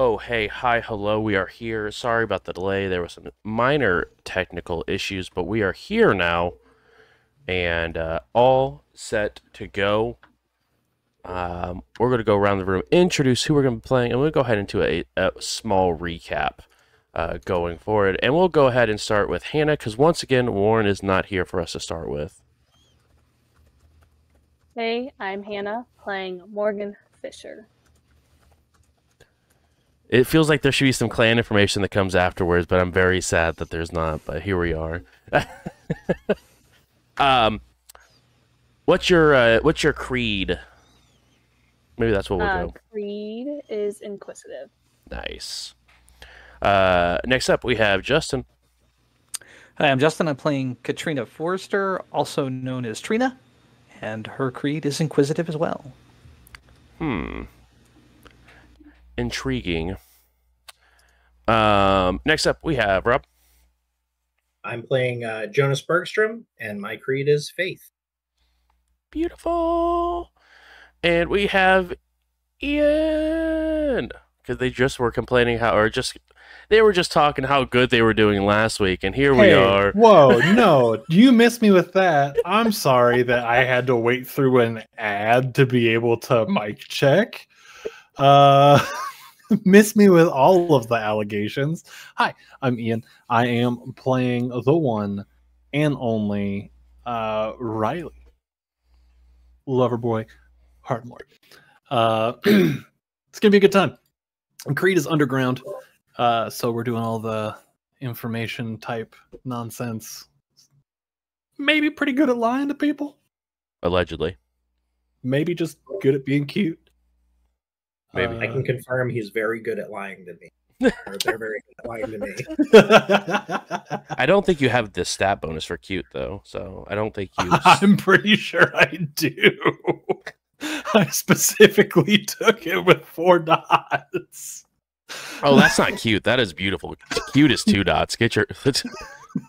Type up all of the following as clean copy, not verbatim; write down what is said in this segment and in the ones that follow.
Oh, hey, hi, hello, we are here. Sorry about the delay. There was some minor technical issues, but we are here now and all set to go. We're going to go around the room, introduce who we're going to be playing, and we'll go ahead into a small recap going forward. And we'll go ahead and start with Hannah, because once again, Warren is not here for us to start with. Hey, I'm Hannah, playing Morgan Fisher. It feels like there should be some clan information that comes afterwards, but I'm very sad that there's not. But here we are. What's your creed? Maybe that's what we'll go. Creed is inquisitive. Nice. Next up, we have Justin. Hi, I'm Justin. I'm playing Katrina Forrester, also known as Trina, and her creed is inquisitive as well. Intriguing. Next up, we have Rob. I'm playing Jonas Bergstrom, and my creed is faith. Beautiful. And we have Ian, because they just were complaining they were just talking how good they were doing last week, and here we are. Whoa, no, you missed me with that. I'm sorry that I had to wait through an ad to be able to mic check. Miss me with all of the allegations. Hi, I'm Ian. I am playing the one and only Riley. Loverboy, Hardmore. It's gonna be a good time. Creed is underground, so we're doing all the information type nonsense. Maybe pretty good at lying to people. Allegedly. Maybe just good at being cute. Maybe. I can confirm he's very good at lying to me. Or they're very good at lying to me. I don't think you have the stat bonus for cute, though, so I don't think you... I'm pretty sure I do. I specifically took it with 4 dots. Oh, that's not cute. That is beautiful. Cute is 2 dots.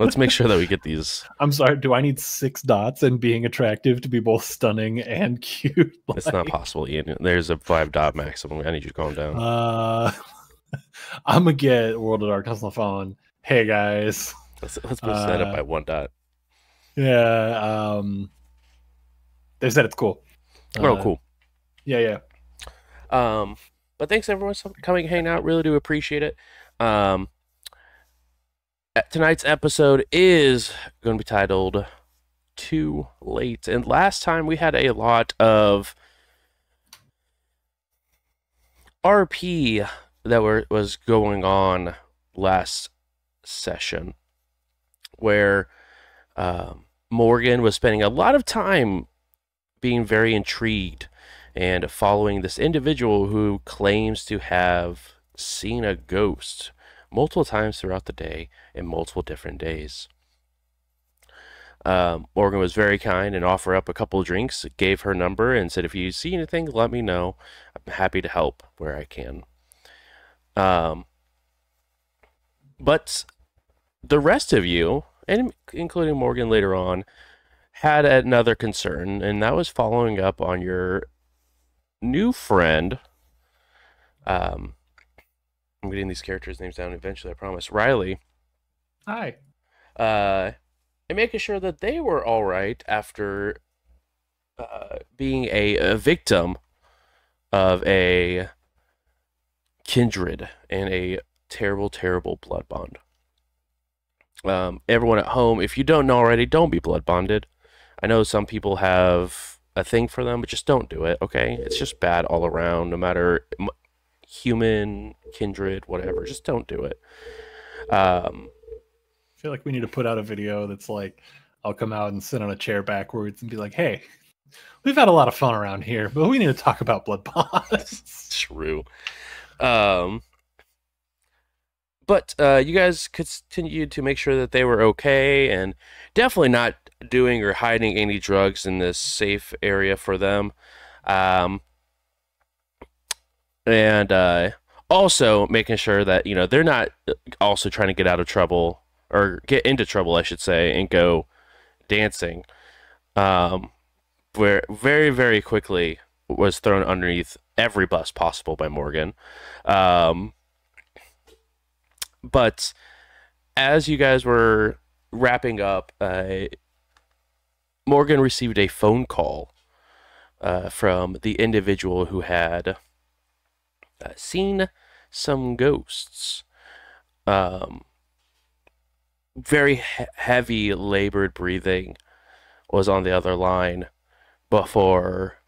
Let's make sure that we get these. I'm sorry, do I need 6 dots and being attractive to be both stunning and cute? It's not possible, Ian. There's a 5 dot maximum. I need you to calm down. I'm gonna get World of Darkness on the phone. Hey guys. Let's boost that up by 1 dot. Yeah, they said it's cool. Oh, cool. Yeah. But thanks everyone for coming, hanging out. Really do appreciate it. Tonight's episode is going to be titled Too Late. And last time we had a lot of RP that was going on last session, where Morgan was spending a lot of time being very intrigued and following this individual who claims to have seen a ghost multiple times throughout the day in multiple different days. Morgan was very kind and offered up a couple of drinks, gave her number, and said, if you see anything, let me know. I'm happy to help where I can. But the rest of you, and including Morgan later on, had another concern, and that was following up on your new friend. I'm getting these characters' names down eventually, I promise. Riley. Hi. And making sure that they were all right after being a victim of a kindred and a terrible, terrible blood bond. Everyone at home, if you don't know already, don't be blood bonded. I know some people have a thing for them, but just don't do it, okay? It's just bad all around, no matter human, kindred, whatever. Just don't do it. I feel like we need to put out a video that's like, I'll come out and sit on a chair backwards and be like, hey, we've had a lot of fun around here, but we need to talk about blood bonds. True. But you guys continued to make sure that they were okay, and definitely not doing or hiding any drugs in this safe area for them. And also making sure that, they're not also trying to get out of trouble, or get into trouble, I should say, and go dancing. Where very, very quickly was thrown underneath every bus possible by Morgan. But as you guys were wrapping up, Morgan received a phone call from the individual who had seen some ghosts. Very heavy, labored breathing was on the other line before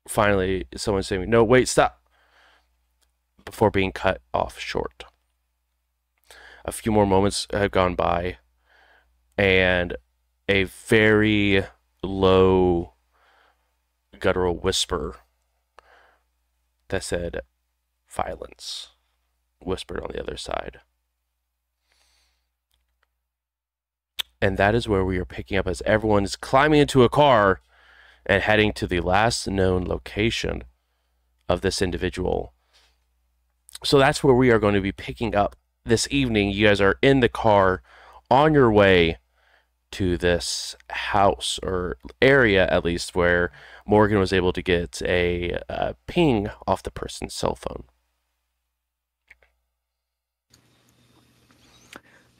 finally someone saying, "No, wait, stop," before being cut off short. A few more moments have gone by, and a very low guttural whisper that said violence whispered on the other side. And that is where we are picking up as everyone is climbing into a car and heading to the last known location of this individual. So that's where we are going to be picking up this evening. You guys are in the car on your way to this house, or area at least, where Morgan was able to get a ping off the person's cell phone.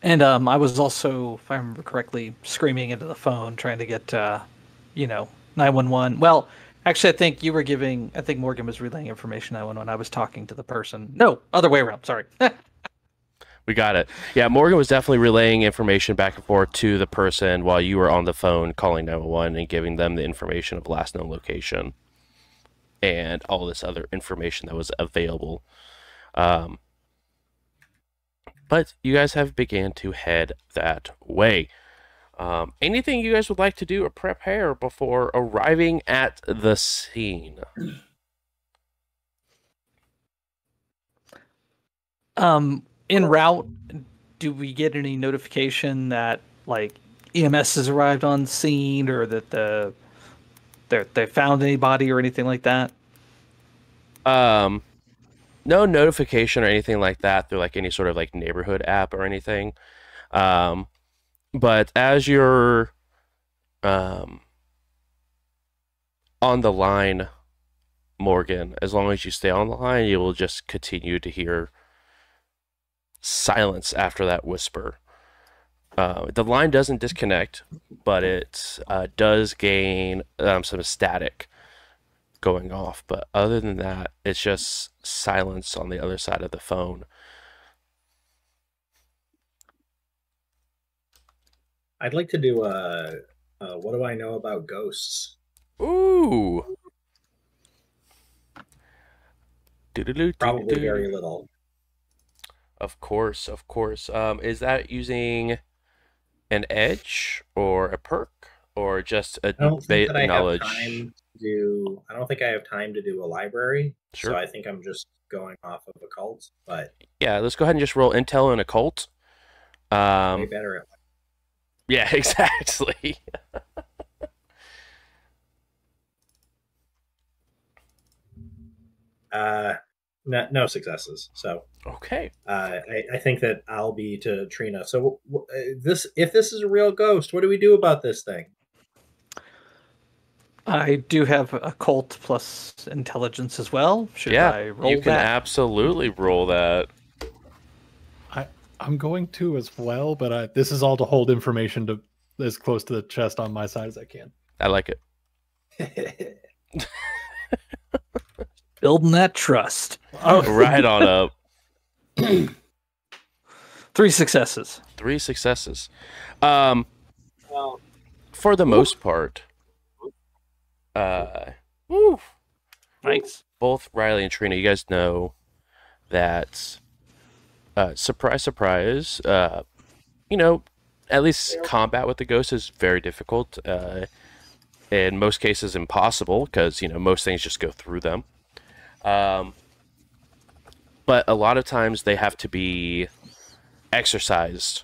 And I was also, if I remember correctly, screaming into the phone, trying to get, 911. Well, actually, I think Morgan was relaying information 911. I was talking to the person. No, other way around. Sorry. We got it. Yeah, Morgan was definitely relaying information back and forth to the person while you were on the phone calling 911 and giving them the information of last known location and all this other information that was available. But you guys have began to head that way. Anything you guys would like to do or prepare before arriving at the scene? En route, do we get any notification that like EMS has arrived on scene, or that they found anybody or anything like that? No notification or anything like that through like any sort of like neighborhood app or anything. But as you're on the line, Morgan, as long as you stay on the line, you will just continue to hear silence after that whisper. The line doesn't disconnect, but it does gain some static going off. But other than that, it's just silence on the other side of the phone. I'd like to do what do I know about ghosts? Ooh. Probably very little. Of course, of course. Is that using an edge or a perk or just a I don't think that I knowledge? have time to do. I don't think I have time to do a library. Sure. So I think I'm just going off of occult. But Yeah, let's go ahead and just roll intel and occult. way better at. Yeah, exactly. No successes. So Okay. I think that I'll be to Trina. So if this is a real ghost, what do we do about this thing? I do have occult plus intelligence as well. Should I roll you can that? absolutely roll that. I'm going to as well, but this is all to hold information to as close to the chest on my side as I can. I like it. Building that trust. Right on up. 3 successes. 3 successes. For the most part, Nice. both Riley and Trina, you guys know that, surprise, surprise, at least combat with the ghost is very difficult. In most cases, impossible, because, most things just go through them. But a lot of times they have to be exorcised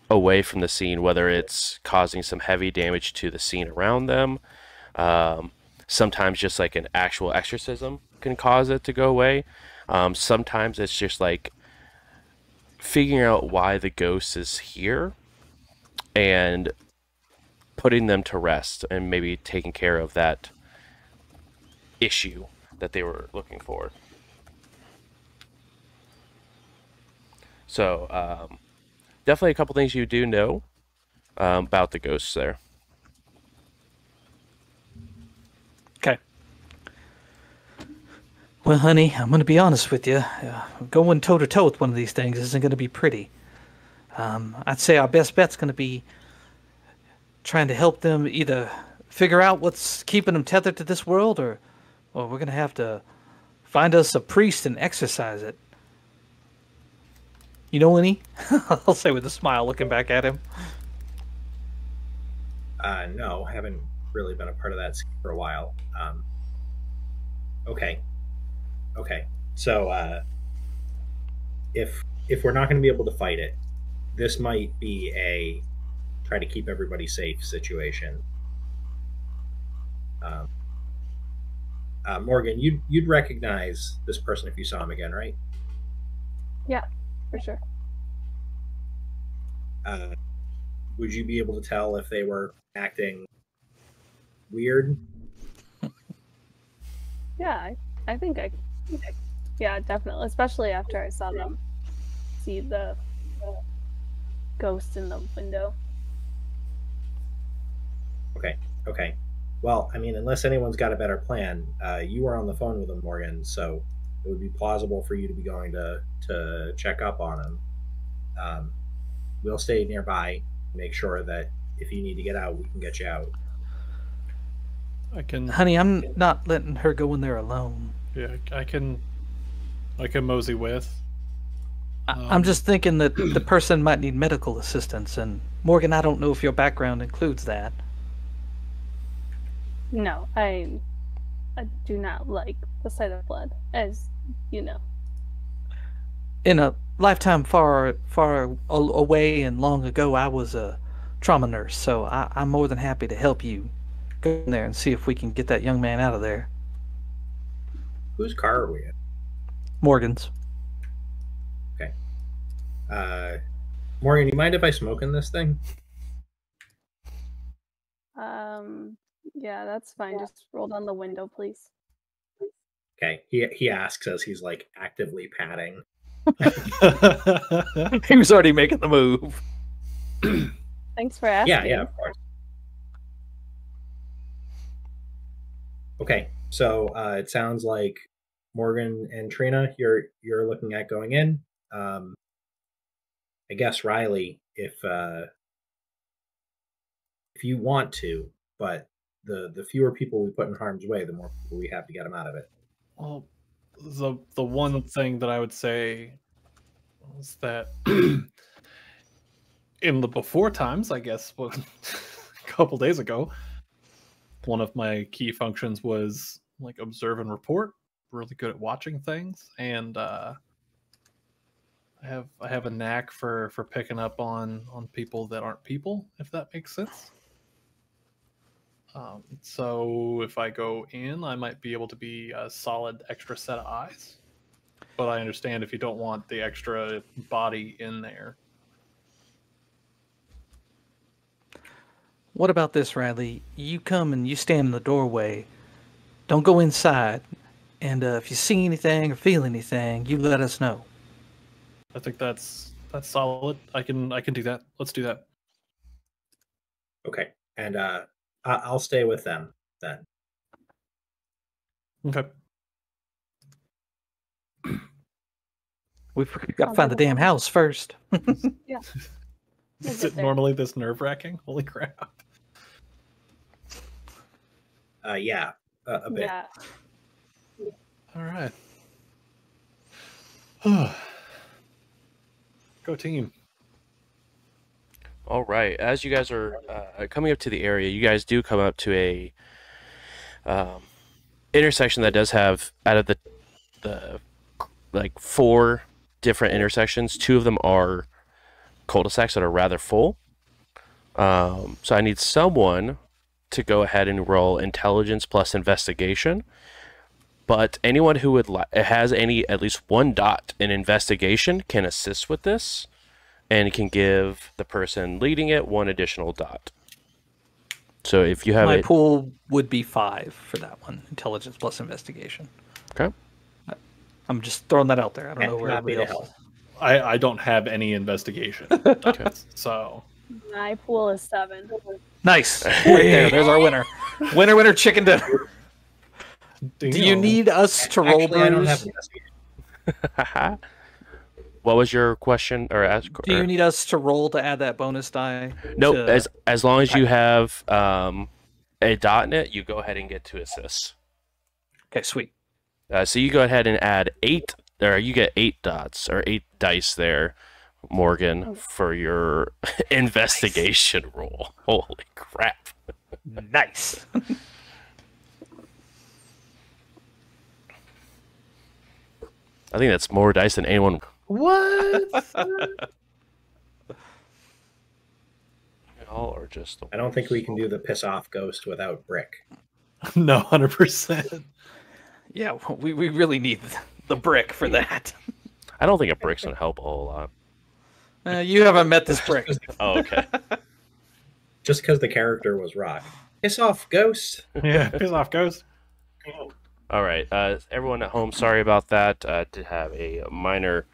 away from the scene, whether it's causing some heavy damage to the scene around them. Sometimes just like an actual exorcism can cause it to go away. Sometimes it's just like figuring out why the ghost is here and putting them to rest and maybe taking care of that issue that they were looking for. So definitely a couple things you do know about the ghosts there. Okay. Well, honey, I'm going to be honest with you. Going toe to toe with one of these things isn't going to be pretty. I'd say our best bet's going to be trying to help them either figure out what's keeping them tethered to this world, or we're going to have to find us a priest and exorcise it. You know any? I'll say with a smile, looking back at him. No, haven't really been a part of that scene for a while. Okay. So if we're not going to be able to fight it, this might be a try to keep everybody safe situation. Morgan, you'd recognize this person if you saw him again, right? Yeah, for sure. Would you be able to tell if they were acting weird? Yeah, I think yeah, definitely. Especially after I saw them see the ghost in the window. Okay. Well, I mean, unless anyone's got a better plan, you were on the phone with him, Morgan, so it would be plausible for you to be going to check up on him. We'll stay nearby, make sure that if you need to get out, we can get you out. Honey, I'm not letting her go in there alone. Yeah, I can mosey with. I'm just thinking that the person might need medical assistance, and Morgan, I don't know if your background includes that. No, I do not like the sight of blood, as you know. In a lifetime far away and long ago, I was a trauma nurse, so I'm more than happy to help you go in there and see if we can get that young man out of there. Whose car are we in? Morgan's. Okay. Morgan, you mind if I smoke in this thing? Yeah, that's fine. Just roll down the window, please. Okay. He asks as he's like actively patting. He was already making the move. Thanks for asking. Yeah, of course. Okay, so it sounds like Morgan and Trina, you're looking at going in. I guess Riley, if you want to, but the fewer people we put in harm's way, the more people we have to get them out of it. Well, the one thing that I would say is that in the before times, I guess, a couple days ago, one of my key functions was like observe and report. Really good at watching things, and I have a knack for picking up on people that aren't people, if that makes sense. So if I go in, I might be able to be a solid extra set of eyes. But I understand if you don't want the extra body in there. What about this, Riley? You come and you stand in the doorway. Don't go inside. And if you see anything or feel anything, you let us know. I think that's solid. I can do that. Let's do that. Okay, and I'll stay with them then. Okay. We've got to find the damn house first. Yeah. Is it normally this nerve-wracking? Holy crap. Yeah, a bit. Yeah. All right. Go team. All right. As you guys are coming up to the area, you guys do come up to a intersection that does have, out of the like 4 different intersections, 2 of them are cul-de-sacs that are rather full. So I need someone to go ahead and roll intelligence plus investigation. But anyone who would has at least 1 dot in investigation can assist with this, and can give the person leading it 1 additional dot. So if you have my pool would be 5 for that one, intelligence plus investigation. Okay. I'm just throwing that out there. I don't know where Happy everybody to else help. is. I don't have any investigation. Okay. So My pool is 7. Nice. Right there. There's our winner. Winner, winner, chicken dinner. Do you need us to roll, Actually, I don't have Bruce? investigation. What was your question or ask? Do you need us to roll to add that bonus die? Nope. to- As long as you have a dot in it, you go ahead and get to assist. Okay, sweet. So you go ahead and add 8, or you get 8 dots or 8 dice there, Morgan, for your investigation roll. Holy crap! Nice. I think that's more dice than anyone. what? All or just. I don't think we can do the piss off ghost without Brick. No, 100%. Yeah, we really need the brick for that. I don't think a brick's gonna help a whole lot. You haven't met this brick. Oh, okay. Just because the character was rock. Piss off ghost. Yeah, piss off, ghost. All right, everyone at home, sorry about that. Did have a minor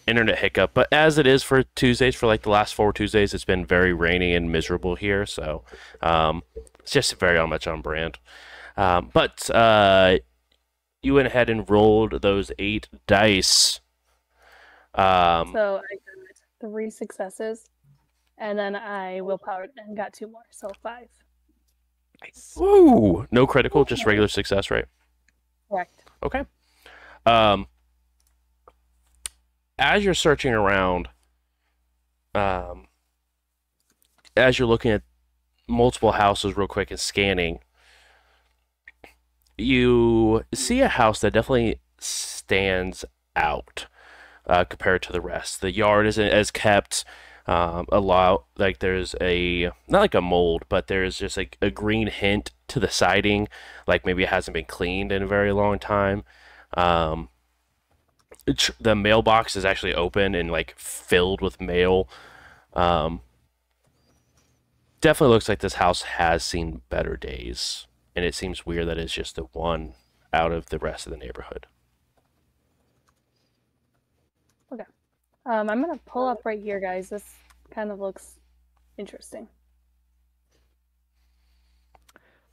internet hiccup, but as it is for Tuesdays, for like the last 4 Tuesdays, it's been very rainy and miserable here, so it's just very much on brand. But you went ahead and rolled those 8 dice. So I got 3 successes, and then I willpowered and got 2 more, so 5. Nice. Woo! No critical, just regular success, right? Correct. Okay. As you're searching around, as you're looking at multiple houses real quick and scanning, you see a house that definitely stands out compared to the rest. The yard isn't as kept. A lot like there's a not like a mold, but there's just like a green hint to the siding, like maybe it hasn't been cleaned in a very long time. The mailbox is actually open and like filled with mail. Definitely looks like this house has seen better days, and it seems weird that it's just the one out of the rest of the neighborhood. Okay. I'm gonna pull up right here, guys. This kind of looks interesting.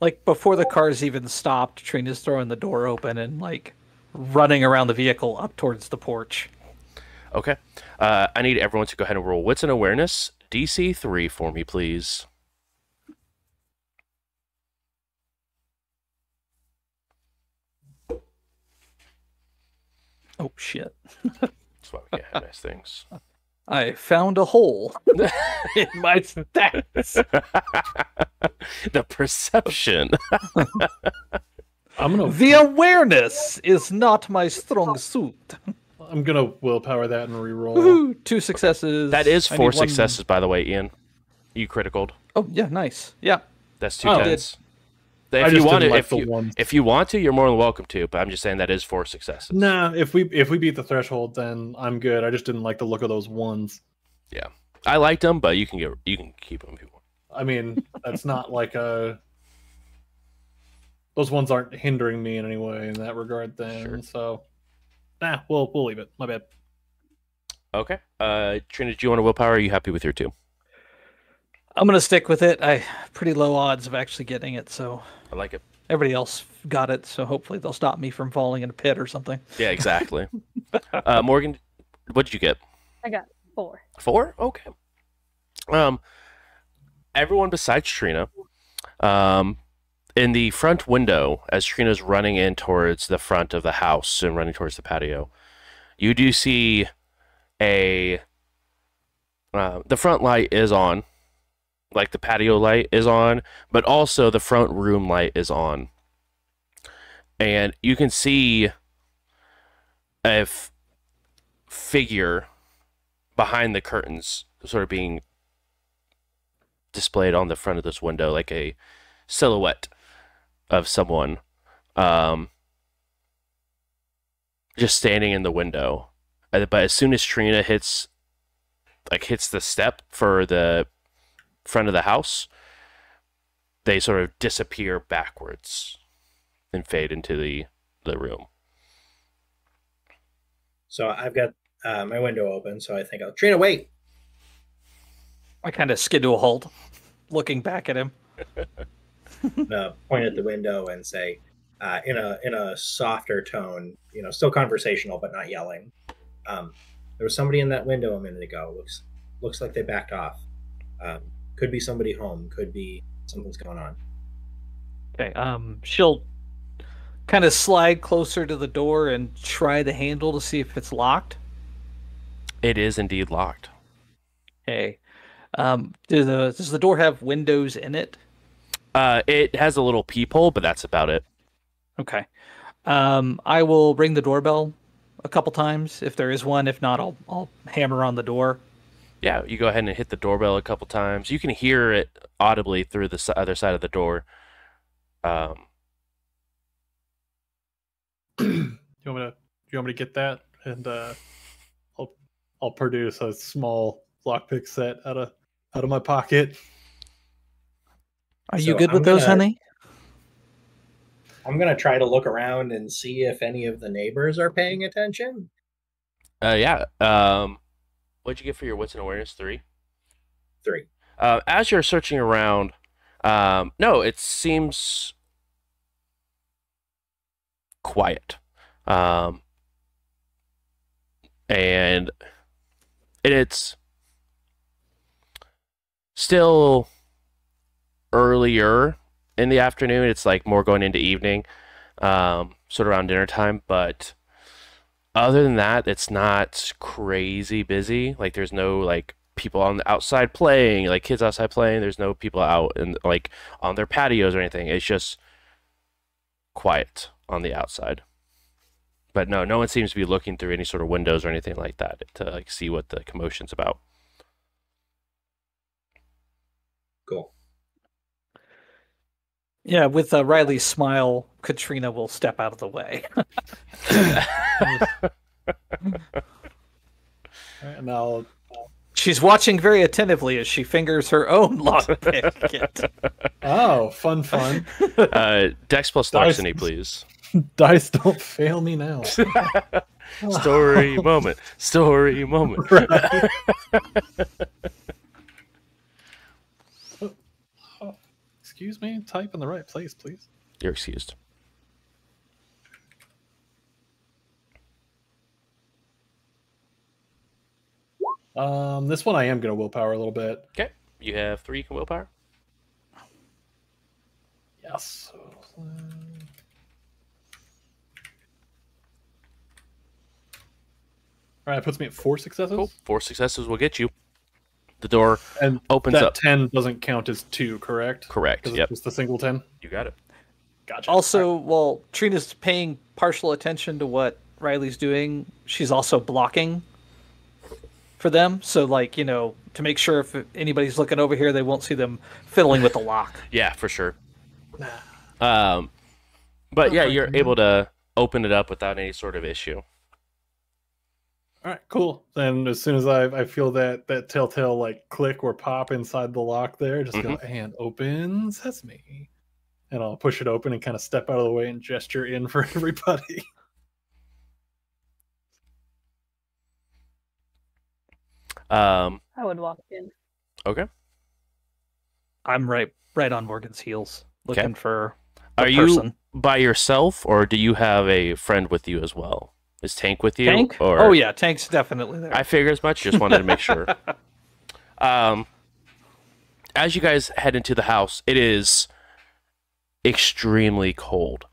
Like before the cars even stopped, Trina's throwing the door open and like running around the vehicle up towards the porch. Okay. I need everyone to go ahead and roll Wits and Awareness, DC 3 for me, please. Oh shit. That's why we can't have nice things. I found a hole in my stats. The perception. The awareness is not my strong suit. I'm gonna willpower that and re-roll. Woohoo! 2 successes. That is I 4 need one- successes, by the way, Ian. You criticaled. Oh yeah, nice. Yeah. That's 2 Oh. tens. I If you just want didn't to, like the ones. if you want to, you're more than welcome to. But I'm just saying that is 4 successes. Nah, if we beat the threshold, then I'm good. I just didn't like the look of those ones. Yeah, I liked them, but you can keep them if you want. I mean, that's not like a. Those ones aren't hindering me in any way in that regard. Then, Sure. so, nah, we'll leave it. My bad. Okay. Trina, do you want to willpower? Or are you happy with your 2? I'm gonna stick with it. I pretty low odds of actually getting it, so I like it. everybody else got it, so hopefully they'll stop me from falling in a pit or something. Yeah, exactly. Morgan, what did you get? I got 4. 4? Okay. Everyone besides Trina, in the front window, as Trina's running in towards the front of the house and running towards the patio, you do see the front light is on, like the patio light is on, but also the front room light is on. And you can see a figure behind the curtains sort of being displayed on the front of this window, like a silhouette of someone just standing in the window. But as soon as Trina hits the step for the front of the house, they sort of disappear backwards and fade into the room. So I've got my window open, so I think I'll Trina, wait. I kind of skid to a halt, looking back at him. Point at the window and say, in a softer tone, still conversational but not yelling. There was somebody in that window a minute ago. Looks like they backed off. Could be somebody home. Could be something's going on. Okay. She'll kind of slide closer to the door and try the handle to see if it's locked. It is indeed locked. Okay. Does the door have windows in it? It has a little peephole, but that's about it. Okay. I will ring the doorbell a couple times if there is one. If not, I'll hammer on the door. Yeah, you go ahead and hit the doorbell a couple times. You can hear it audibly through the other side of the door. You want me to get that? And I'll produce a small lockpick set out of my pocket. Are you good with those, honey? I'm gonna try to look around and see if any of the neighbors are paying attention. Yeah. What'd you get for your wits and awareness? 3? 3. As you're searching around, no, it seems quiet. And it's still earlier in the afternoon. It's like more going into evening, sort of around dinner time. But other than that, it's not crazy busy. Like there's no like people on the outside playing, like kids outside playing. There's no people out and like on their patios or anything. It's just quiet on the outside. But no one seems to be looking through any sort of windows or anything like that to like see what the commotion's about. Cool. Yeah, with Riley's smile, Katrina will step out of the way. Now, she's watching very attentively as she fingers her own lockpick. Oh, fun. Dex plus larceny, please. Dice don't fail me now. Story moment. Right. Excuse me, type in the right place, please. You're excused. This one I am going to willpower a little bit. Okay. You have 3 willpower? Yes. All right, it puts me at 4 successes. Cool. 4 successes will get you. The door and opens that up. 10 doesn't count as 2, correct? Correct. Yep. It's the single 10. You got it. Gotcha. Also, while Trina's paying partial attention to what Riley's doing, she's also blocking for them. So, like, to make sure if anybody's looking over here, they won't see them fiddling with the lock. Yeah, for sure. But yeah, you're able to open it up without any sort of issue. All right, cool. Then as soon as I feel that telltale like click or pop inside the lock there, just go and open sesame. And I'll push it open and kind of step out of the way and gesture in for everybody. I would walk in. Okay. I'm right on Morgan's heels, looking for Are person. you by yourself, or do you have a friend with you as well? Is Tank with you? Tank? Or... Oh yeah, Tank's definitely there. I figure as much. Just wanted to make sure. As you guys head into the house, it is extremely cold.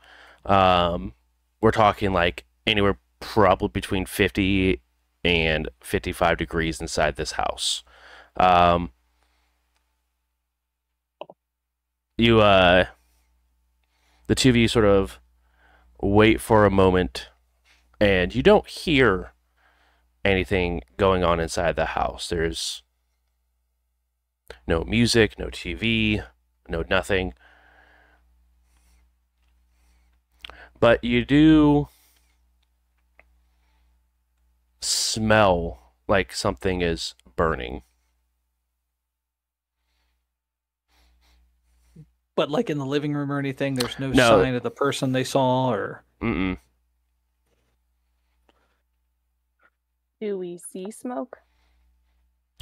We're talking like anywhere probably between 50 and 55 degrees inside this house. The two of you sort of wait for a moment, and you don't hear anything going on inside the house. There's no music, no TV, no nothing. But you do smell like something is burning. But like in the living room or anything, there's no sign of the person they saw, or. Mm-mm. Do we see smoke?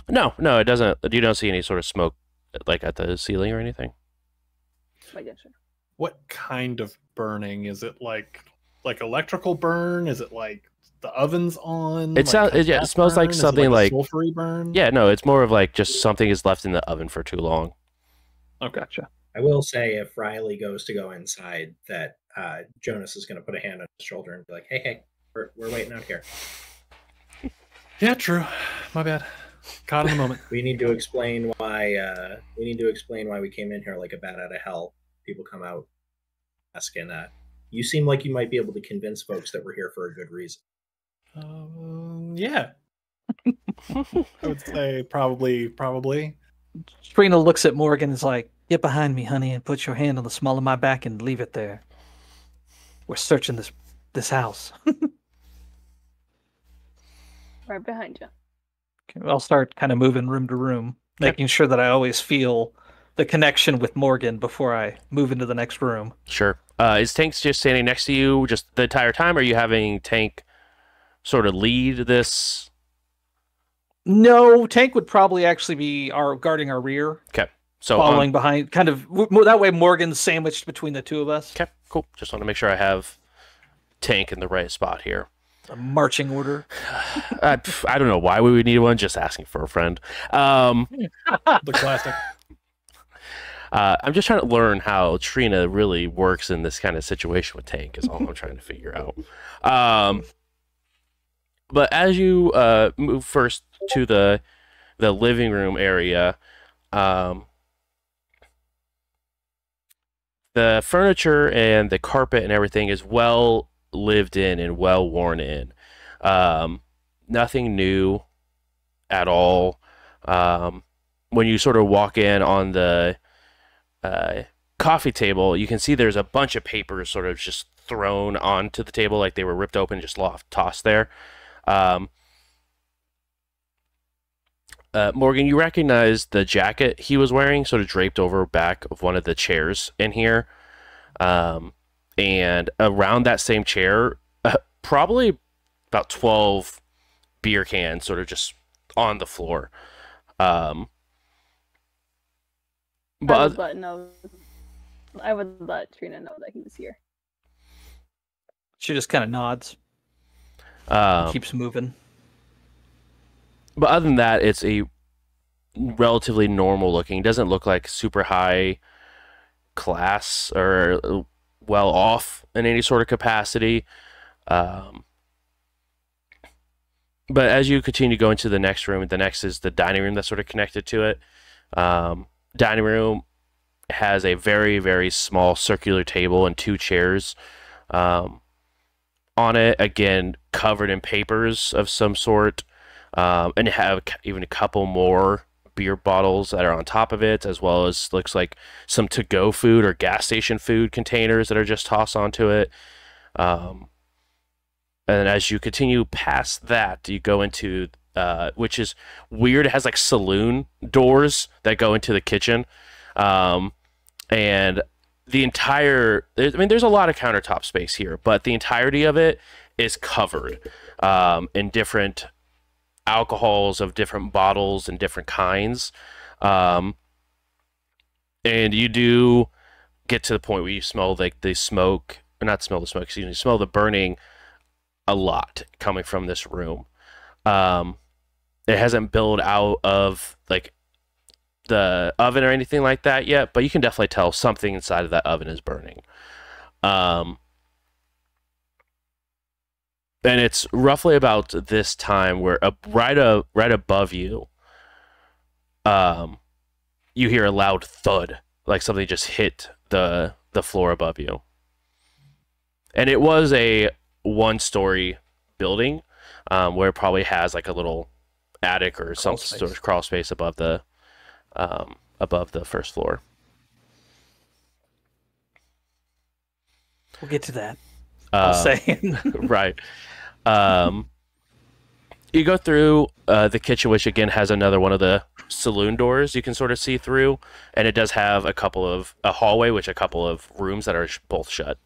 No, it doesn't. You don't see any sort of smoke, like at the ceiling or anything. I guess. What kind of burning? Is it like electrical burn? Is it like the oven's on? It sounds. Like It smells like burn? something Is it like a sulfury burn. Yeah, no, it's more of like just something is left in the oven for too long. Oh, gotcha. I will say, if Riley goes to go inside, that Jonas is going to put a hand on his shoulder and be like, "Hey, we're waiting out here." Yeah, true. My bad. Caught in the moment. We need to explain why. We need to explain why we came in here like a bat out of hell. People come out asking. You seem like you might be able to convince folks that we're here for a good reason. Yeah. I would say probably. Trina looks at Morgan and is like, "Get behind me, honey, and put your hand on the small of my back and leave it there. We're searching this house." Right behind you. Okay, I'll start kind of moving room to room, making sure that I always feel the connection with Morgan before I move into the next room. Sure. Is Tank just standing next to you just the entire time? Or are you having Tank sort of lead this? No, Tank would probably actually be guarding our rear. Okay. So following behind, kind of that way Morgan's sandwiched between the two of us. Okay, cool. Just want to make sure I have Tank in the right spot here. A marching order. I don't know why we would need one. Just asking for a friend. The classic. I'm just trying to learn how Trina really works in this kind of situation with Tank is all I'm trying to figure out. But as you move first to the living room area, the furniture and the carpet and everything is well lived in and well worn in. Nothing new at all. When you sort of walk in on the coffee table, you can see there's a bunch of papers sort of just thrown onto the table like they were ripped open, just tossed there. Morgan, you recognize the jacket he was wearing, sort of draped over back of one of the chairs in here. And around that same chair, probably about 12 beer cans sort of just on the floor. I would let Trina know that he was here. She just kind of nods. Keeps moving. But other than that, it's a relatively normal looking. Doesn't look like super high class or well off in any sort of capacity. But as you continue to go into the next room, the next is the dining room that's sort of connected to it. Dining room has a very, very small circular table and 2 chairs on it, again, covered in papers of some sort, and have even a couple more beer bottles that are on top of it, as well as looks like some to-go food or gas station food containers that are just tossed onto it. And as you continue past that, you go into, which is weird, it has like saloon doors that go into the kitchen. And the entire, there's a lot of countertop space here, but the entirety of it is covered in different alcohols of different bottles and different kinds. And you do get to the point where you smell like the smoke, or not smell the smoke, excuse me, you smell the burning a lot coming from this room. It hasn't built out of like the oven or anything like that yet, but you can definitely tell something inside of that oven is burning. And it's roughly about this time where right above you, you hear a loud thud, like something just hit the floor above you. And it was a 1-story building, where it probably has like a little attic or some sort of crawl space above the first floor. We'll get to that. I'll say. Right. You go through the kitchen, which again has another one of the saloon doors you can sort of see through, and it does have a hallway, which a couple of rooms that are both shut.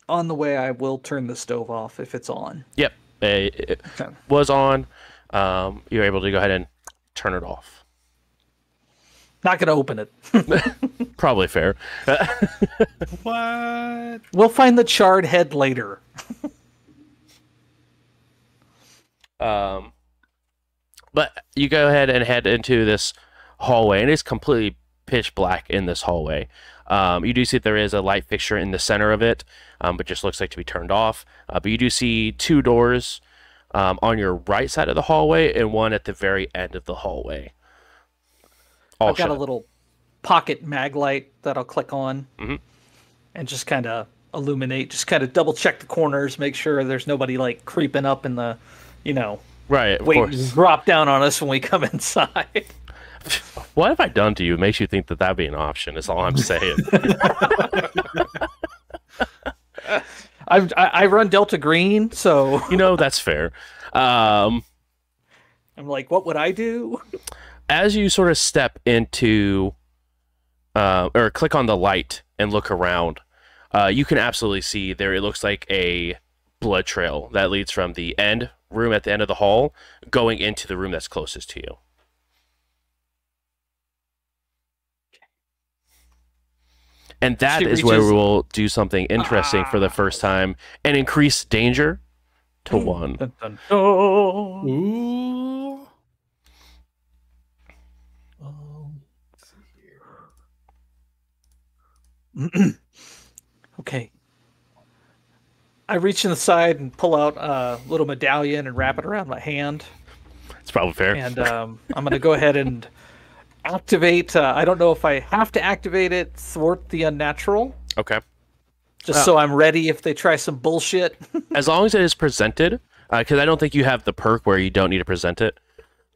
On the way, I will turn the stove off if it's on. Yep. it was on. You're able to go ahead and turn it off. Not gonna open it. Probably fair. What? We'll find the charred head later. But you go ahead and head into this hallway, and it's completely pitch black in this hallway. You do see that there is a light fixture in the center of it, but just looks like to be turned off. But you do see two doors on your right side of the hallway and one at the very end of the hallway. I've got a little pocket mag light that I'll click on and just kind of illuminate, just kind of double check the corners, make sure there's nobody like creeping up in the, right, waiting to drop down on us when we come inside. What have I done to you? It makes you think that that'd be an option. Is all I'm saying. I run Delta Green, so that's fair. I'm like, what would I do? As you sort of step into, or click on the light and look around, you can absolutely see there. It looks like a blood trail that leads from the end room at the end of the hall, going into the room that's closest to you. And that is where we will do something interesting for the first time and increase danger to 1. Dun, dun, dun. Ooh. Let's see here. Okay. I reach in the side and pull out a little medallion and wrap it around my hand. It's probably fair. And I'm going to go ahead and activate. I don't know if I have to activate it, thwart the unnatural. Okay. Just so I'm ready if they try some bullshit. As long as it is presented, because I don't think you have the perk where you don't need to present it.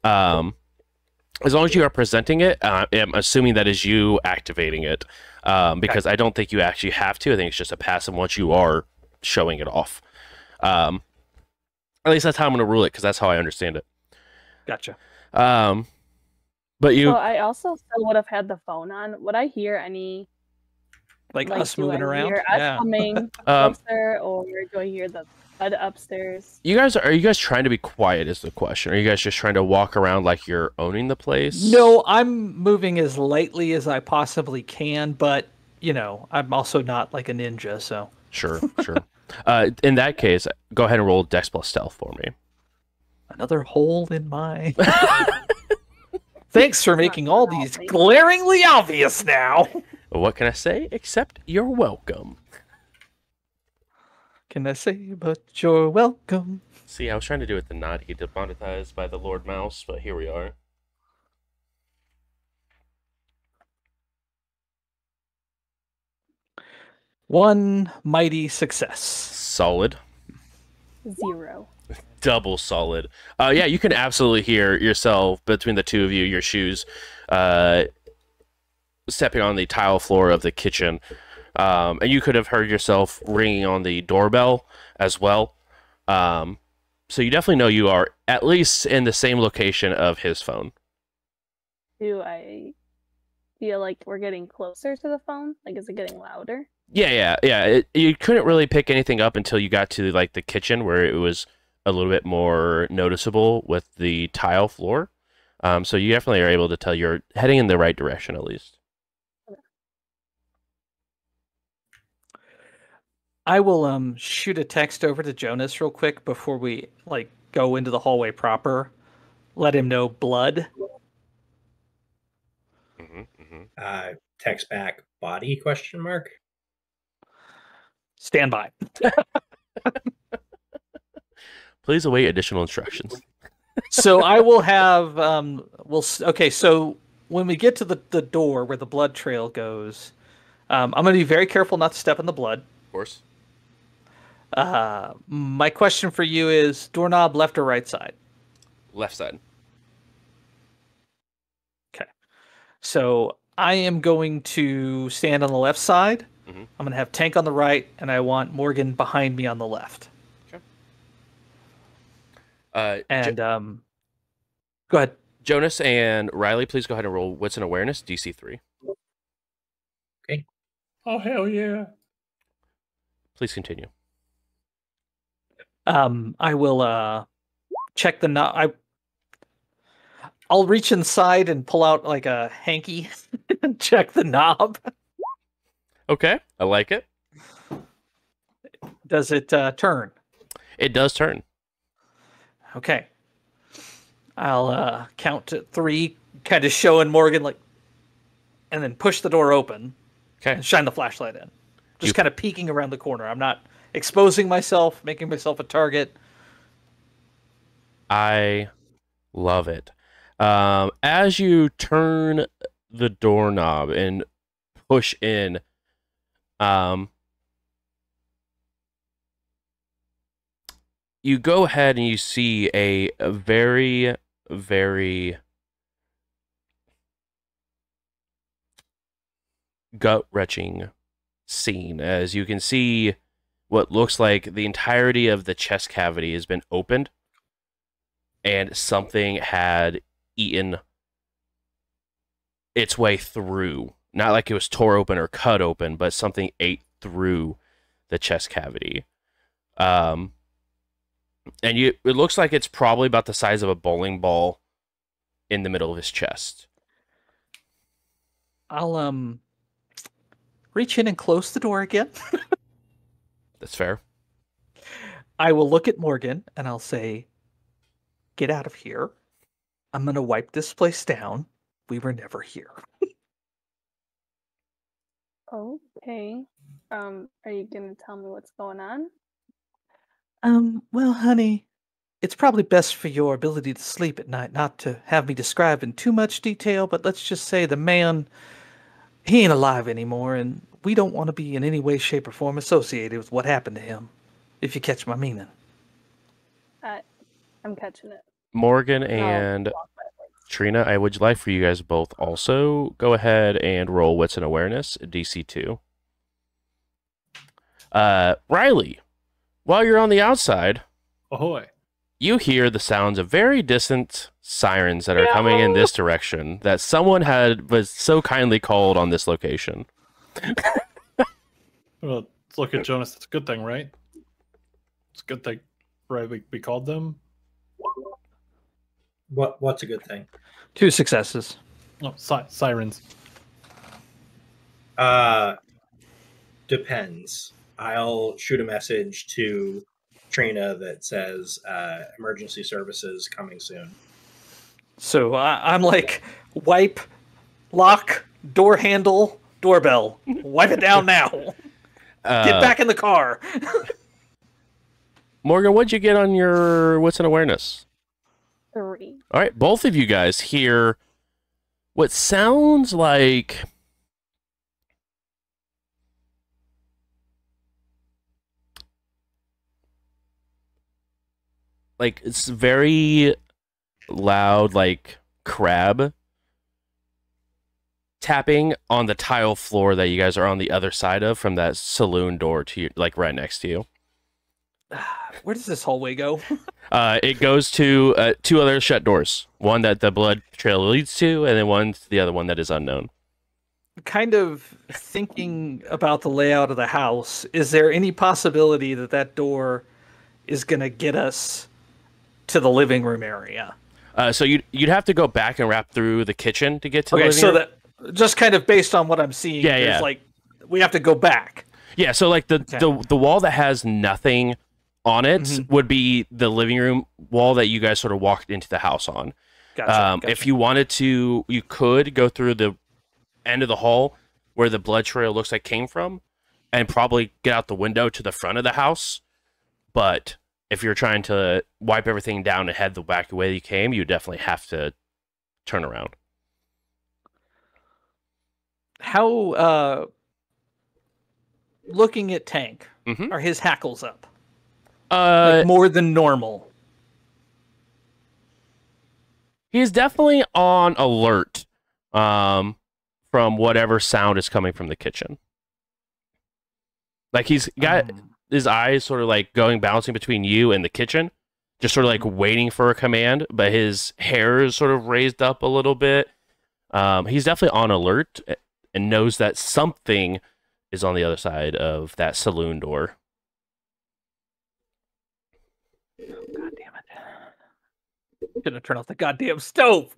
As long as you are presenting it, I'm assuming that is you activating it. Because I don't think you actually have to. I think it's just a passive once you are showing it off. At least that's how I'm going to rule it, because that's how I understand it. Gotcha. But you... So I also still would have had the phone on. Would I hear any... Like us moving around? Hear us coming closer, or do I hear the bed upstairs? Are you guys trying to be quiet is the question? Are you guys just trying to walk around like you're owning the place? No, I'm moving as lightly as I possibly can, but, I'm also not like a ninja, so... Sure. In that case, go ahead and roll Dex plus Stealth for me. Another hole in my... Thanks for making all these glaringly obvious now. What can I say except you're welcome? Can I say but you're welcome? See, I was trying to do it the not get demonetized by the Lord Mouse, but here we are. One mighty success. Solid. 0. Double solid. Yeah, you can absolutely hear yourself between the two of you, your shoes, stepping on the tile floor of the kitchen. And you could have heard yourself ringing on the doorbell as well. So you definitely know you are at least in the same location of his phone. Do I feel like we're getting closer to the phone? Like, is it getting louder? Yeah. You couldn't really pick anything up until you got to like the kitchen, where it was a little bit more noticeable with the tile floor. So you definitely are able to tell you're heading in the right direction at least. I will shoot a text over to Jonas real quick before we go into the hallway proper. Let him know blood. Text back body ? Stand by. Please await additional instructions. So I will have okay, so when we get to the door where the blood trail goes, I'm going to be very careful not to step in the blood. Of course. My question for you is doorknob left or right side? Left side. Okay. So I am going to stand on the left side. Mm-hmm. I'm going to have Tank on the right, and I want Morgan behind me on the left. Okay. Go ahead. Jonas and Riley, please go ahead and roll Wits and Awareness, DC 3. Okay. Oh, hell yeah. Please continue. I will check the knob. I'll reach inside and pull out like a hanky and check the knob. Okay, I like it. Does it turn? It does turn. Okay. I'll count to 3, kind of showing Morgan like, and then push the door open. Okay. And shine the flashlight in. Just You- kind of peeking around the corner. I'm not exposing myself, making myself a target. I love it. As you turn the doorknob and push in, you go ahead and you see a very, very gut-wrenching scene. As you can see, what looks like the entirety of the chest cavity has been opened, and something had eaten its way through. Not like it was tore open or cut open, but something ate through the chest cavity. And it looks like it's probably about the size of a bowling ball in the middle of his chest. I'll reach in and close the door again. That's fair. I will look at Morgan and I'll say, "Get out of here. I'm going to wipe this place down. We were never here." Okay. Are you gonna tell me what's going on? Well, honey, it's probably best for your ability to sleep at night not to have me describe in too much detail, but let's just say the man, he ain't alive anymore, and we don't want to be in any way, shape, or form associated with what happened to him, if you catch my meaning. I'm catching it. Morgan I'll and walk backwards. Trina, I would like for you guys both also go ahead and roll Wits and Awareness, DC2. Riley, while you're on the outside, Ahoy. you hear the sounds of very distant sirens that are coming in this direction that someone was so kindly called on this location. Well, look at Jonas. It's a good thing, right? It's a good thing, right? We called them. What's a good thing? 2 successes. Oh, sirens. Depends. I'll shoot a message to Trina that says emergency services coming soon. So I'm like, wipe, lock, door handle, doorbell. Wipe it down now. Get back in the car. Morgan, what'd you get on your Wits and Awareness? 3. All right, both of you guys hear what sounds like it's very loud, like crab tapping on the tile floor that you guys are on the other side of from that saloon door to like right next to you. Where does this hallway go? It goes to 2 other shut doors. One that the blood trail leads to, and then the other one that is unknown. Kind of thinking about the layout of the house, is there any possibility that that door is going to get us to the living room area? So you'd have to go back and wrap through the kitchen to get to the Okay, living so room. that just kind of based on what I'm seeing, Yeah, there's yeah. like we have to go back. Yeah, so like the wall that has nothing on it would be the living room wall that you guys sort of walked into the house on. Gotcha. If you wanted to, you could go through the end of the hall where the blood trail looks like came from and probably get out the window to the front of the house. But if you're trying to wipe everything down and head the back way you came, you definitely have to turn around. How looking at Tank, Mhm. are his hackles up? Like more than normal. He's definitely on alert from whatever sound is coming from the kitchen. Like he's got his eyes sort of like bouncing between you and the kitchen, just sort of like waiting for a command, but his hair is sort of raised up a little bit. He's definitely on alert and knows that something is on the other side of that saloon door. Gonna turn off the goddamn stove.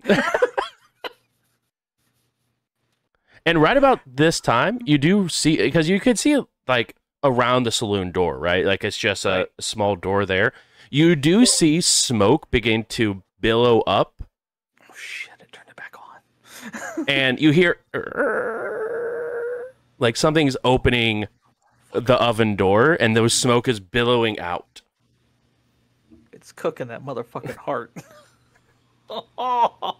And right about this time, you do see, because you could see like around the saloon door, right? Like it's just a small door there. You do see smoke begin to billow up. Oh shit! I turned it back on. And you hear like something's opening the oven door, and those smoke is billowing out. It's cooking that motherfucking heart. It's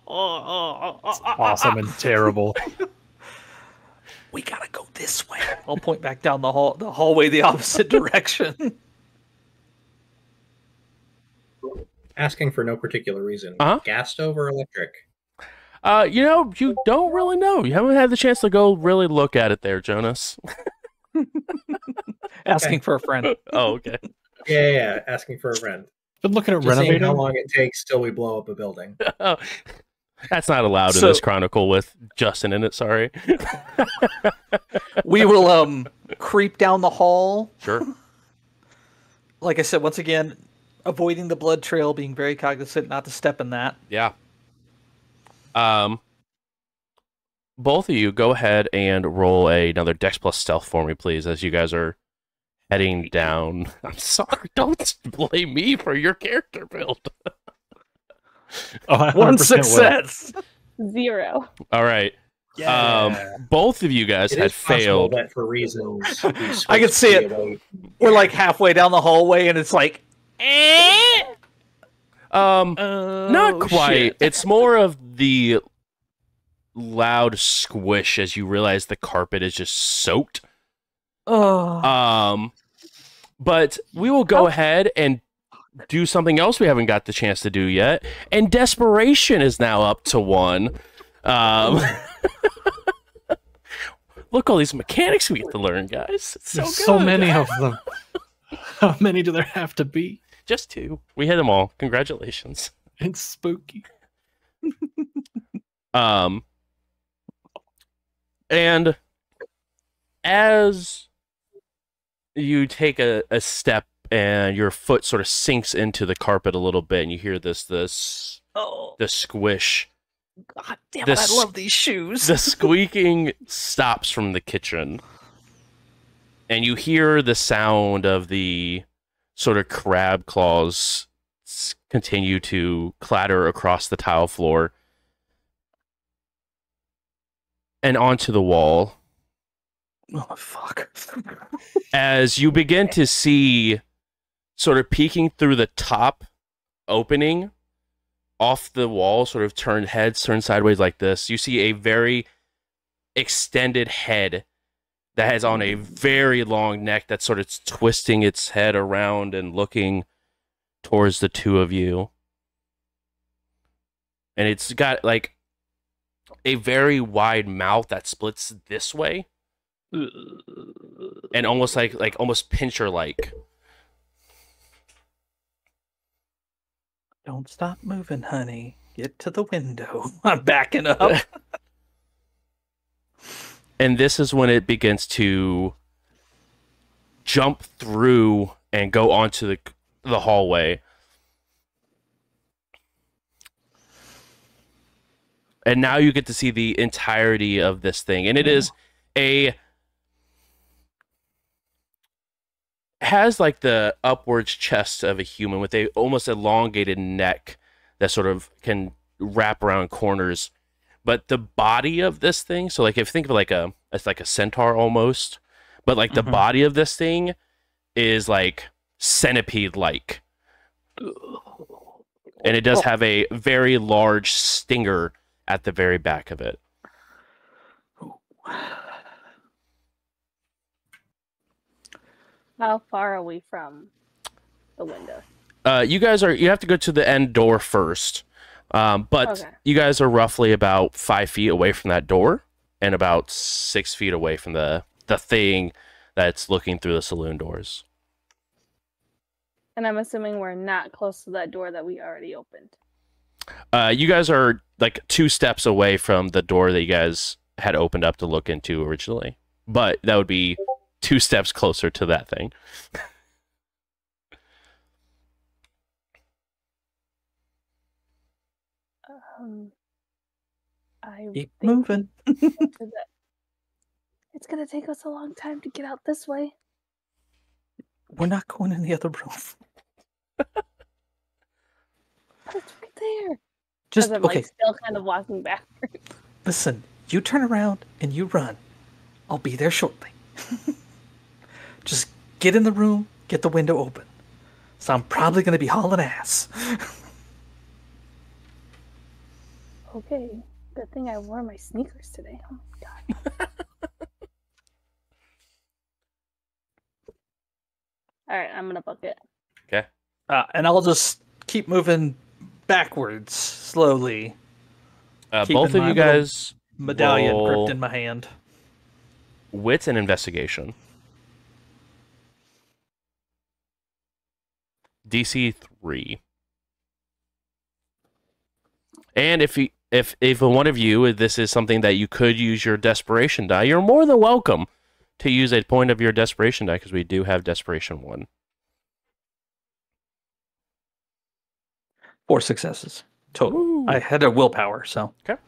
awesome and terrible. We gotta go this way. I'll point back down the hallway the opposite direction. Asking for no particular reason. Gas stove or electric? You don't really know. You haven't had the chance to go really look at it there, Jonas. Asking for a friend. Oh, okay. Yeah. Asking for a friend. Been looking at Just seeing renovating. how long it takes till we blow up a building. Oh, that's not allowed in this chronicle with Justin in it. Sorry. We will creep down the hall. Sure. Like I said, once again, avoiding the blood trail, being very cognizant not to step in that. Yeah. Both of you go ahead and roll another Dex plus Stealth for me, please, as you guys are heading down. I'm sorry, don't blame me for your character build. Oh, One success. 0. All right. Yeah. Both of you guys It had is possible failed. that for reasons I can see it. We're like halfway down the hallway, and it's like, Not quite. Shit. It's more of the loud squish as you realize the carpet is just soaked. Oh. But we will go ahead and do something else we haven't got the chance to do yet. And desperation is now up to 1. Look, all these mechanics we get to learn, guys. It's so There's good. so many of them. How many do there have to be? Just 2. We hit them all. Congratulations. It's spooky. And as you take a step and your foot sort of sinks into the carpet a little bit, and you hear this squish. God damn it, I love these shoes. The squeaking stops from the kitchen, and you hear the sound of the sort of crab claws continue to clatter across the tile floor and onto the wall. Oh, fuck. As you begin to see, sort of peeking through the top opening off the wall, sort of turned sideways like this, you see a very extended head that has on a very long neck that's sort of twisting its head around and looking towards the two of you. And it's got like a very wide mouth that splits this way. And almost like almost pincher like. Don't stop moving, honey. Get to the window. I'm backing up. And this is when it begins to jump through and go onto the hallway. And now you get to see the entirety of this thing. And it is has like the upwards chest of a human with a almost elongated neck that sort of can wrap around corners. But the body of this thing, so like if you think of it's like a centaur almost, but like the body of this thing is like centipede-like. And it does have a very large stinger at the very back of it. How far are we from the window? You have to go to the end door first. But Okay. you guys are roughly about 5 feet away from that door and about 6 feet away from the thing that's looking through the saloon doors. And I'm assuming we're not close to that door that we already opened. You guys are like 2 steps away from the door that you guys had opened up to look into originally. But that would be 2 steps closer to that thing. I Keep think moving. it's gonna take us a long time to get out this way. We're not going in the other room. But it's right there. Just I'm okay. like still kind of walking backwards. Listen, you turn around and you run. I'll be there shortly. Just get in the room, get the window open. So I'm probably going to be hauling ass. Okay, good thing I wore my sneakers today. Oh my god. All right, I'm gonna book it. Okay. And I'll just keep moving backwards slowly. Both of you guys medallion roll gripped in my hand. Wits and investigation. DC 3. And if one of you, this is something that you could use your desperation die, you're more than welcome to use a point of your desperation die, because we do have desperation 1. 4 successes total. Ooh. I had a willpower, so. Okay.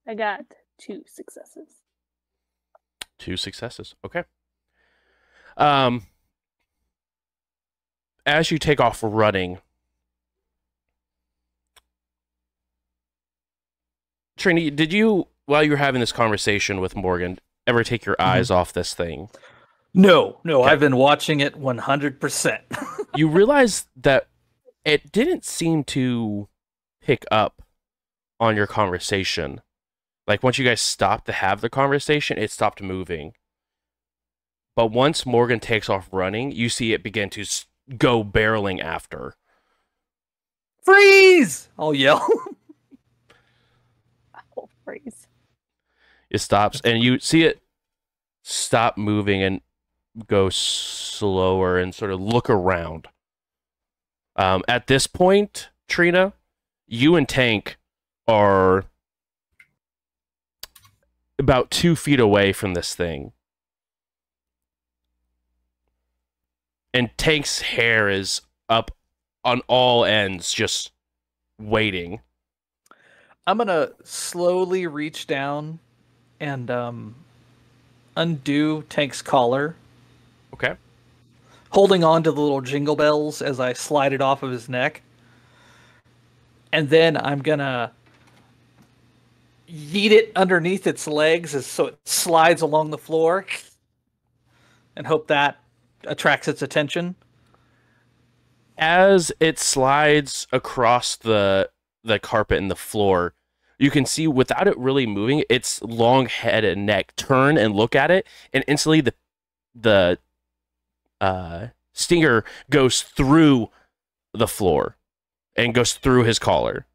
I got 2 successes. 2 successes. Okay. As you take off running, Trini, did you, while you were having this conversation with Morgan, ever take your eyes off this thing? No, Okay. I've been watching it 100%. You realize that it didn't seem to pick up on your conversation. Like, once you guys stopped to have the conversation, it stopped moving. But once Morgan takes off running, you see it begin to go barreling after. Freeze! I'll yell. Oh, freeze. It stops, and you see it stop moving and go slower and sort of look around. At this point, Trina, you and Tank are about 2 feet away from this thing. And Tank's hair is up on all ends, just waiting. I'm going to slowly reach down and undo Tank's collar, Okay. holding on to the little jingle bells as I slide it off of his neck. And then I'm going to yeet it underneath its legs so it slides along the floor and hope that attracts its attention. As it slides across the carpet and the floor, you can see, without it really moving, its long head and neck turn and look at it, and instantly the stinger goes through the floor and goes through his collar.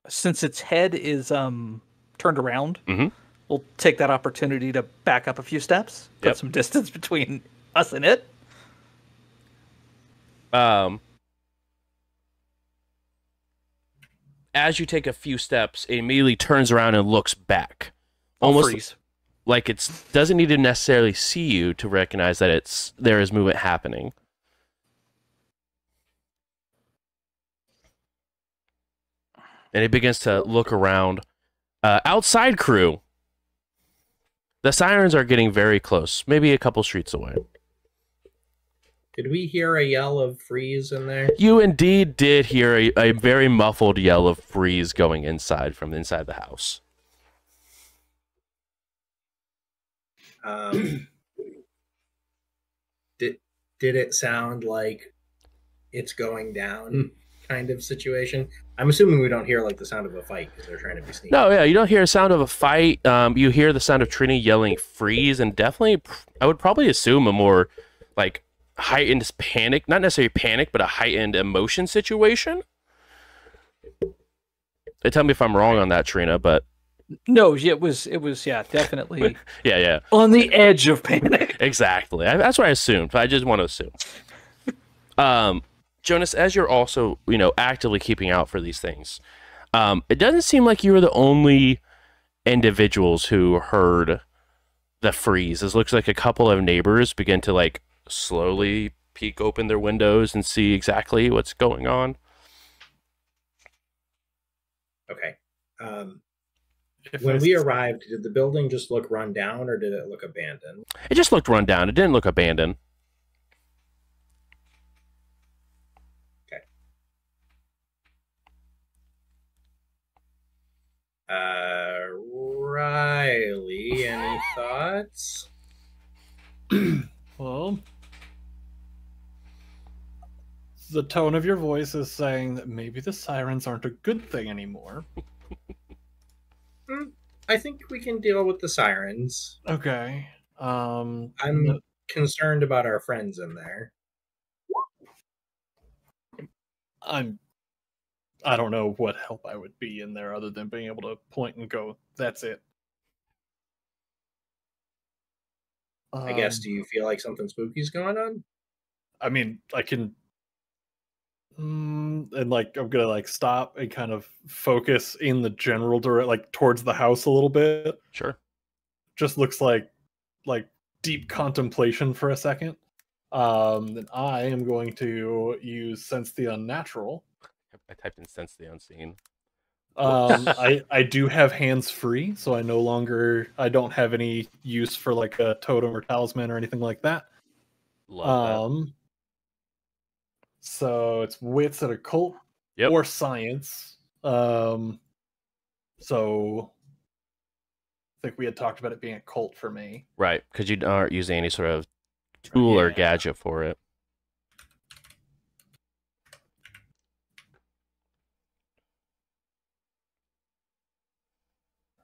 Since its head is turned around, Mhm. we'll take that opportunity to back up a few steps, put Yep. some distance between us and it. As you take a few steps, it immediately turns around and looks back. I'll Almost freeze. like it doesn't need to necessarily see you to recognize that there is movement happening. And it begins to look around. Outside crew. The sirens are getting very close, maybe a couple streets away. Did we hear a yell of freeze in there? You indeed did hear a very muffled yell of freeze going inside from inside the house. Did it sound like it's going down kind of situation? I'm assuming we don't hear like the sound of a fight because they're trying to be sneaky. No, yeah, you don't hear a sound of a fight. You hear the sound of Trini yelling freeze, and definitely, I would probably assume a more like heightened panic, not necessarily panic, but a heightened emotion situation. Tell me if I'm wrong on that, Trina, but No, it was yeah, definitely yeah. on the edge of panic. Exactly. That's what I assumed. I just want to assume. Jonas, as you're also, actively keeping out for these things, it doesn't seem like you were the only individuals who heard the freeze. It looks like a couple of neighbors begin to slowly peek open their windows and see exactly what's going on. Okay. When we arrived, did the building just look run down, or did it look abandoned? It just looked run down. It didn't look abandoned. Okay. Riley, any thoughts? Well, the tone of your voice is saying that maybe the sirens aren't a good thing anymore. I think we can deal with the sirens. Okay. I'm concerned about our friends in there. I don't know what help I would be in there other than being able to point and go, that's it. I guess, do you feel like something spooky's going on? I mean, I can... and like, I'm gonna like stop and kind of focus in the general direction, like towards the house a little bit. Sure. Just looks like deep contemplation for a second. Then I am going to use Sense the Unnatural. I typed in Sense the Unseen. I do have hands free, so I don't have any use for like a totem or talisman or anything like that. Love that. So it's wits and occult or science. So I think we had talked about it being occult for me. Right, because you aren't using any sort of tool or gadget for it.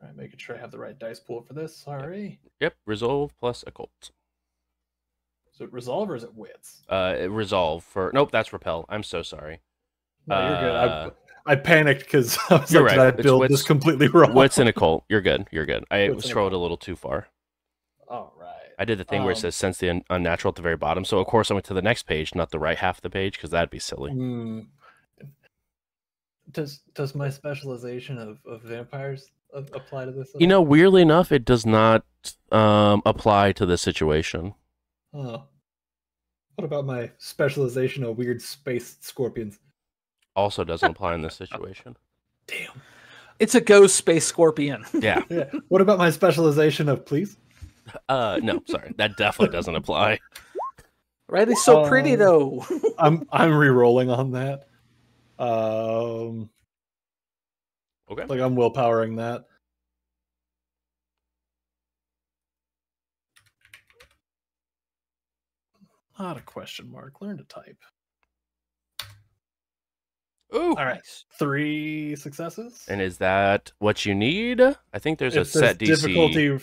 All right, making sure I have the right dice pool for this. Sorry. Yep, resolve plus occult. Is it resolve or is it wits? Resolve for... Nope, that's repel. I'm so sorry. No, you're good. I panicked because I was like, right. Did I build this completely wrong? Wits and occult. You're good. You're good. I scrolled a little too far. All right. I did the thing where it says Sense the Unnatural at the very bottom. So, of course, I went to the next page, not the right half of the page, because that'd be silly. Does my specialization of vampires apply to this? You know, weirdly enough, it does not apply to this situation. Oh. What about my specialization of weird space scorpions? Also doesn't apply in this situation. Damn. It's a ghost space scorpion. Yeah. What about my specialization of please? No, sorry. That definitely doesn't apply. Riley's so pretty though. I'm re-rolling on that. Okay. Like I'm willpowering that. Not a question mark. Learn to type. Ooh. All right. 3 successes. And is that what you need? I think there's a set DC. Difficulty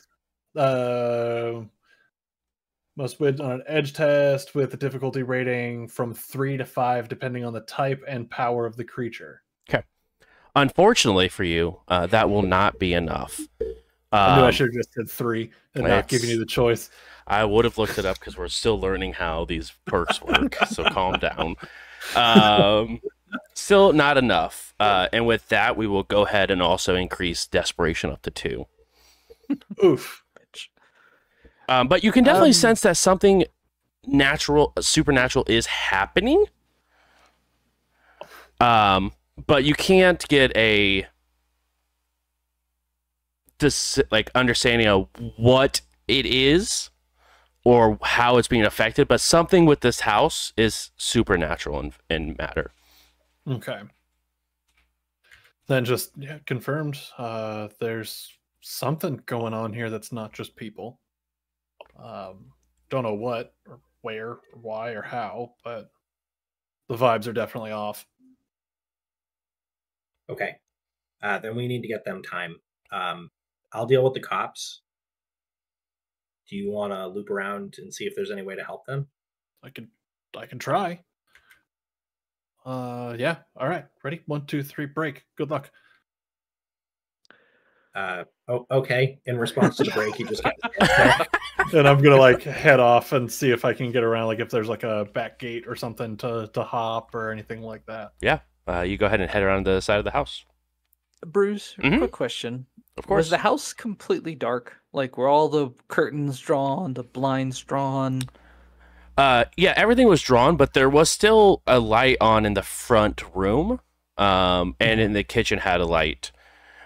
must win on an edge test with a difficulty rating from 3 to 5, depending on the type and power of the creature. Okay. Unfortunately for you, that will not be enough. I knew I should have just said 3 and not giving you the choice. I would have looked it up because we're still learning how these perks work, so calm down. Still not enough. And with that, we will go ahead and also increase Desperation up to 2. Oof. But you can definitely sense that something supernatural is happening. But you can't get a understanding of what it is or how it's being affected, but something with this house is supernatural in matter. Okay. Then just confirmed. There's something going on here that's not just people. Don't know what or where or why or how, but the vibes are definitely off. Okay. Then we need to get them time. I'll deal with the cops. Do you want to loop around and see if there's any way to help them? I can try. Yeah. All right. Ready? 1, 2, 3. Break. Good luck. Okay. In response to the break, you just get. And I'm gonna head off and see if I can get around, if there's a back gate or something to hop or anything like that. Yeah. You go ahead and head around the side of the house. Bruce, quick question. Of course. Was the house completely dark? Were all the curtains drawn, the blinds drawn? Yeah, everything was drawn, but there was still a light on in the front room, and in the kitchen had a light.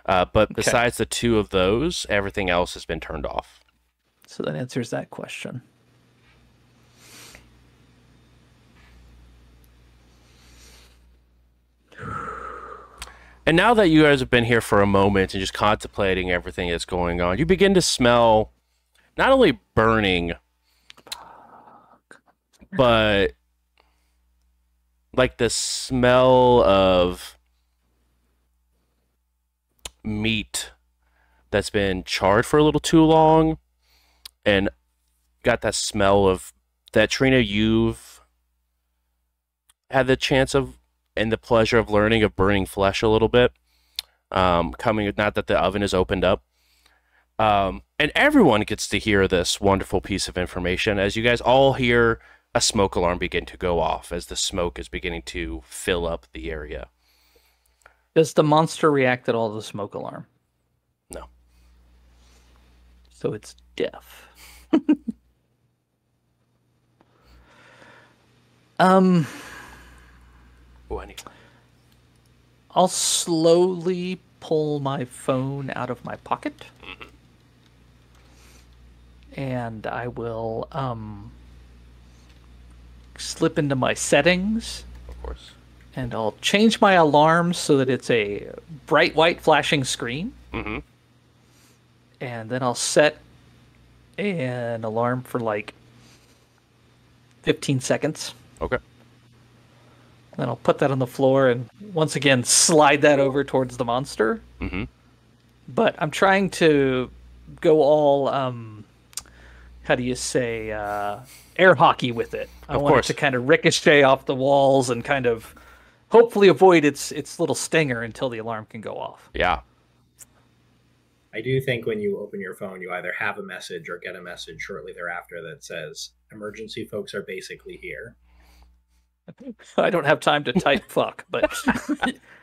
But besides the two of those, everything else has been turned off. So that answers that question. And now that you guys have been here for a moment and just contemplating everything that's going on, you begin to smell not only burning, but like the smell of meat that's been charred for a little too long, and got that smell of that. Trina, you've had the chance of and the pleasure of learning of burning flesh a little bit, coming, not that the oven is opened up, and everyone gets to hear this wonderful piece of information as you guys all hear a smoke alarm begin to go off as the smoke is beginning to fill up the area. Does the monster react at all to the smoke alarm? No. So it's deaf. Oh, I need... I'll slowly pull my phone out of my pocket. And I will slip into my settings. Of course. And I'll change my alarm so that it's a bright white flashing screen. Mm-hmm. And then I'll set an alarm for like 15 seconds. Okay. Then I'll put that on the floor and once again slide that over towards the monster. Mm-hmm. But I'm trying to go all, how do you say, air hockey with it. I want it to kind of ricochet off the walls and kind of hopefully avoid its little stinger until the alarm can go off. Yeah. I do think when you open your phone, you either have a message or get a message shortly thereafter that says, emergency folks are basically here. I don't have time to type fuck, but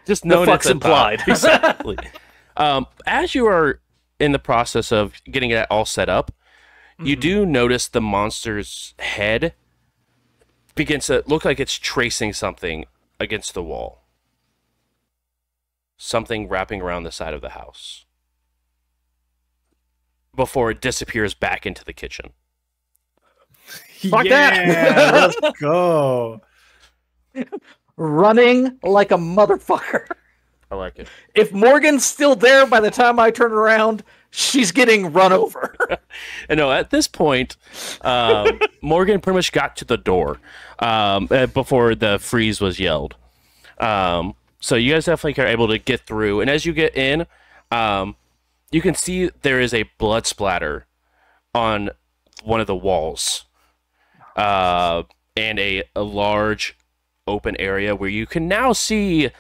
just know the fuck's implied. Exactly. As you are in the process of getting it all set up, you do notice the monster's head begins to look like it's tracing something against the wall. Something wrapping around the side of the house. Before it disappears back into the kitchen. Fuck that! Let's go. Running like a motherfucker. I like it. If Morgan's still there by the time I turn around, she's getting run over. And no, at this point, Morgan pretty much got to the door before the freeze was yelled. So you guys definitely are able to get through. And as you get in, you can see there is a blood splatter on one of the walls. And a large open area where you can now see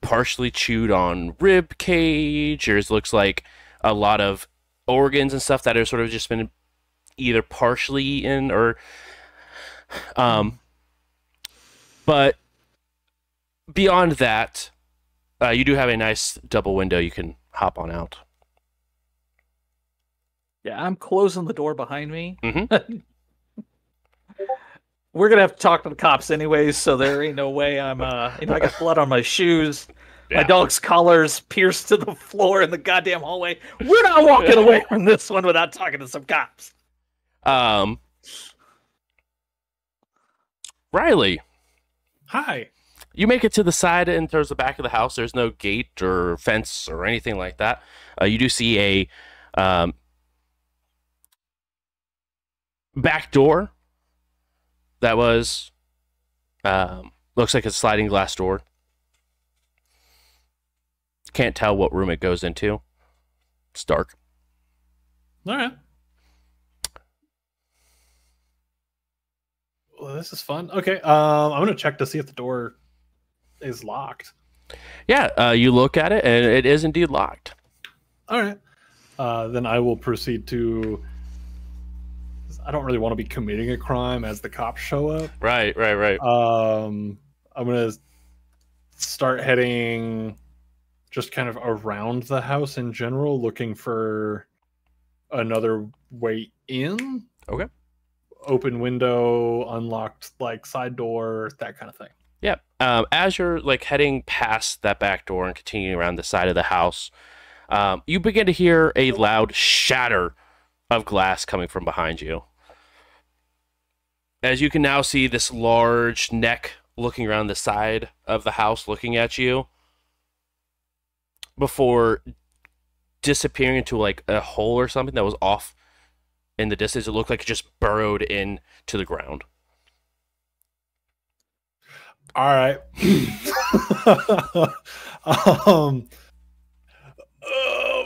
partially chewed on rib cage. There's looks like a lot of organs and stuff that have sort of just been either partially eaten or but beyond that, you do have a nice double window you can hop on out. Yeah, I'm closing the door behind me. Mm-hmm. We're gonna have to talk to the cops anyways, so there ain't no way I'm I got blood on my shoes. Yeah. My dog's collar's pierced to the floor in the goddamn hallway. We're not walking away from this one without talking to some cops. Riley. Hi. You make it to the side and towards the back of the house. There's no gate or fence or anything like that. You do see a back door that was looks like a sliding glass door. Can't tell what room it goes into. It's dark. All right. Well, this is fun. Okay, I'm gonna check to see if the door is locked. Yeah, you look at it and it is indeed locked. All right. Then I will proceed to. I don't really want to be committing a crime as the cops show up. Right. I'm gonna start heading just kind of around the house in general, looking for another way in. Okay. open window, unlocked like side door, that kind of thing. Yep. As you're like heading past that back door and continuing around the side of the house, you begin to hear a loud shatter of glass coming from behind you. As you can now see this large neck looking around the side of the house, looking at you, before disappearing into like a hole or something that was off in the distance. It looked like it just burrowed in to the ground. All right. Oh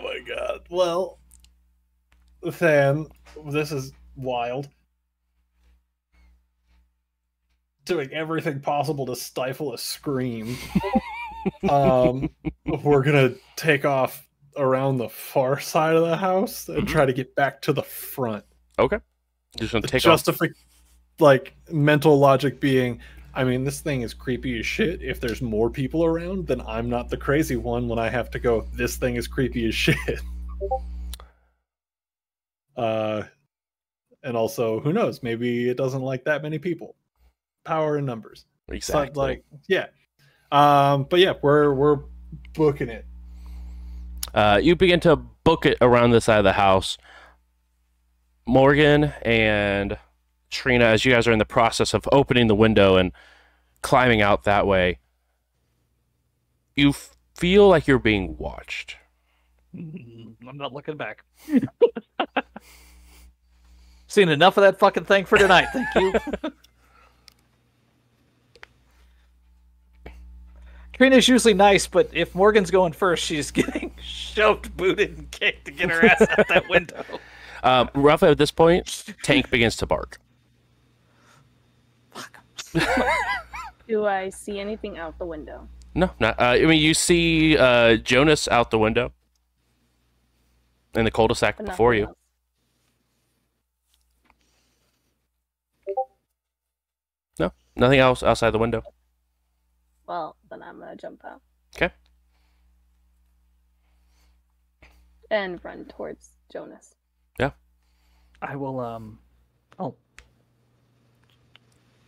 my god. Well, then this is wild. Doing everything possible to stifle a scream. We're gonna take off around the far side of the house and try to get back to the front. Okay. Just gonna take off. Like mental logic being, I mean, this thing is creepy as shit. If there's more people around, then I'm not the crazy one when I have to go, this thing is creepy as shit. And also, who knows? Maybe it doesn't like that many people. Power in numbers. Exactly. So, like, yeah. But yeah, we're booking it. You begin to book it around the side of the house. Morgan and Trina, as you guys are in the process of opening the window and climbing out that way, you feel like you're being watched. I'm not looking back. Seen enough of that fucking thing for tonight, thank you. Trina's usually nice, but if Morgan's going first, she's getting shoved, booted, and kicked to get her ass out that window. Roughly at this point, Tank begins to bark. Fuck. Do I see anything out the window? No, not. I mean, you see Jonas out the window in the cul-de-sac But before nothing you. else. No, nothing else outside the window. Well, then I'm gonna jump out. Okay. And run towards Jonas. Yeah. I will, I'll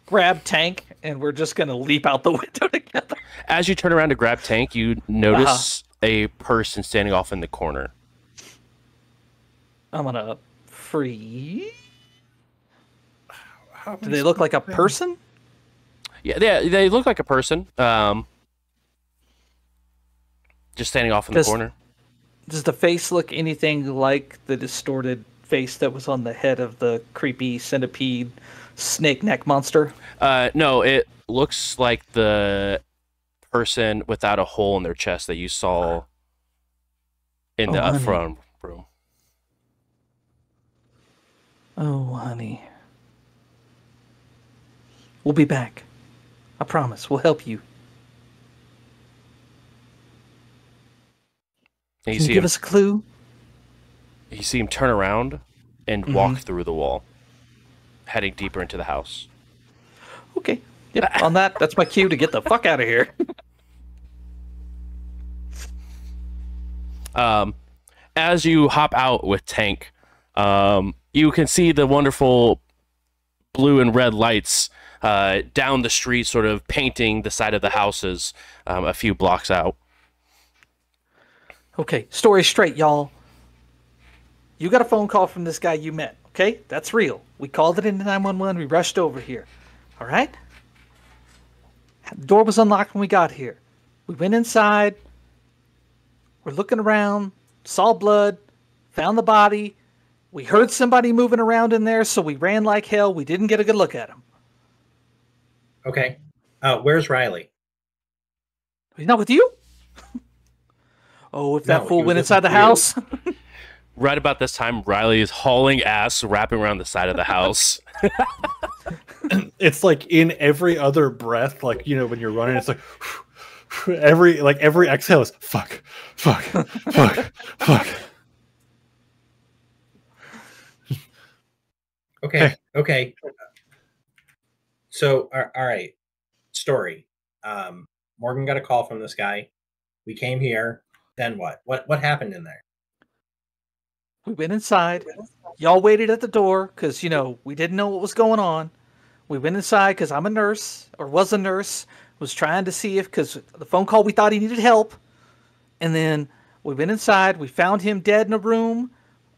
grab Tank, and we're just gonna leap out the window together. As you turn around to grab Tank, you notice a person standing off in the corner. I'm gonna free. How Do they look like a person? Yeah, they look like a person. Just standing off in the corner. Does the face look anything like the distorted face that was on the head of the creepy centipede snake neck monster? No, it looks like the person without a hole in their chest that you saw in the honey. front room. Oh, honey. We'll be back. I promise. We'll help you. And Can you give us a clue? You see him turn around and walk through the wall, heading deeper into the house. Okay. Yep. On that, that's my cue to get the fuck out of here. As you hop out with Tank, you can see the wonderful blue and red lights down the street, sort of painting the side of the houses a few blocks out. Okay, story straight, y'all. You got a phone call from this guy you met, okay? That's real. We called it into 911. We rushed over here, all right? The door was unlocked when we got here. We went inside. We're looking around, saw blood, found the body. We heard somebody moving around in there, so we ran like hell. We didn't get a good look at him. Okay. Where's Riley? He's not with you? Oh, if that fool went inside the house. Right about this time, Riley is hauling ass, wrapping around the side of the house. It's like in every other breath, like, you know, when you're running, it's like every exhale is fuck, fuck, fuck, fuck. Okay. Okay. So, all right. Story. Morgan got a call from this guy. We came here. Then what? What happened in there? We went inside. Y'all waited at the door because, we didn't know what was going on. We went inside because I'm a nurse, or was a nurse, was trying to see if, because the phone call, we thought he needed help. And then we went inside. We found him dead in a room.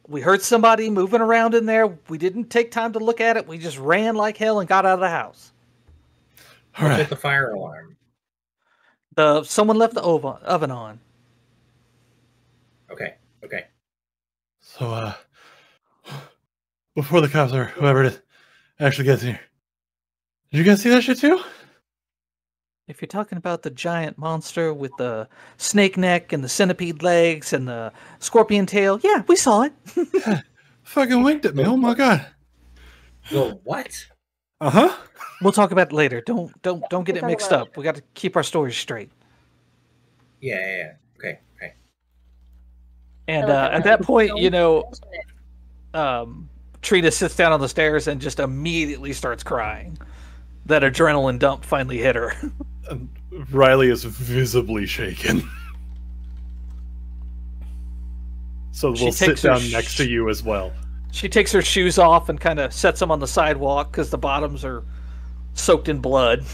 We heard somebody moving around in there. We didn't take time to look at it. We just ran like hell and got out of the house. All right. Hit the fire alarm. Someone left the oven on. Okay. So, before the cops or whoever it is actually gets here, did you guys see that shit too? If you're talking about the giant monster with the snake neck and the centipede legs and the scorpion tail, yeah, we saw it. Fucking winked at me. Oh my god. The what? Uh-huh. We'll talk about it later. Don't get it mixed up. We got to keep our stories straight. Yeah. Okay. And at that point, Trina sits down on the stairs and just immediately starts crying. That adrenaline dump finally hit her. Riley is visibly shaken. So we'll sit down next to you as well. She takes her shoes off and kind of sets them on the sidewalk because the bottoms are soaked in blood.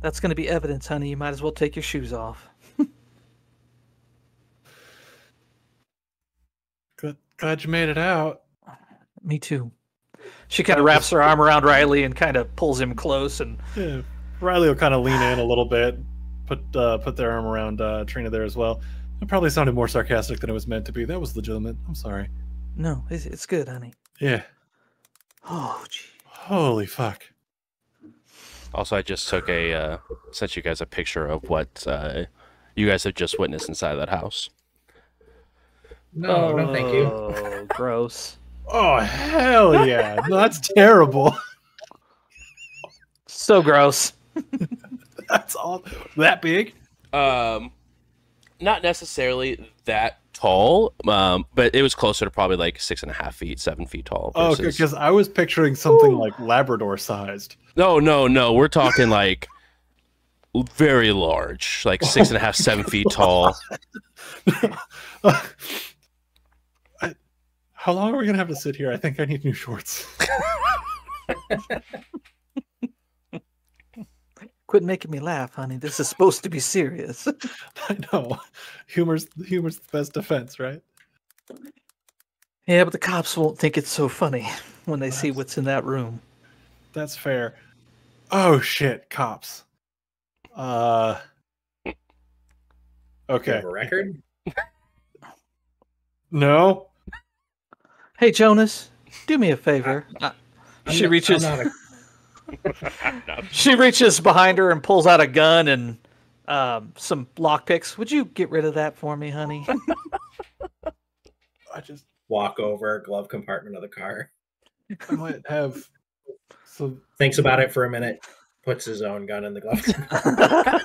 That's going to be evidence, honey. You might as well take your shoes off. Glad you made it out. Me too. She kind of wraps her arm around Riley and kind of pulls him close. And yeah, Riley will kind of lean in a little bit, put their arm around Trina there as well. It probably sounded more sarcastic than it was meant to be. That was legitimate. I'm sorry. No, it's good, honey. Yeah. Oh, gee. Holy fuck. Also, I just took sent you guys a picture of what you guys have just witnessed inside that house. No, thank you. Oh, gross. Oh, hell yeah. No, that's terrible. So gross. That's all that big? Not necessarily that tall, but it was closer to probably like 6.5 feet, 7 feet tall. Oh, because I was picturing something like Labrador sized. No. We're talking like very large, like 6.5, 7 feet tall. How long are we gonna have to sit here? I think I need new shorts. Quit making me laugh, honey. This is supposed to be serious. I know. Humor's the best defense, right? Yeah, but the cops won't think it's so funny when they see what's in that room. That's fair. Oh shit, cops. Okay. You have a record? No. Hey, Jonas, do me a favor. She reaches behind her and pulls out a gun and some lockpicks. Would you get rid of that for me, honey? I just walk over, glove compartment of the car. I might have some. Thinks about it for a minute, puts his own gun in the glove compartment.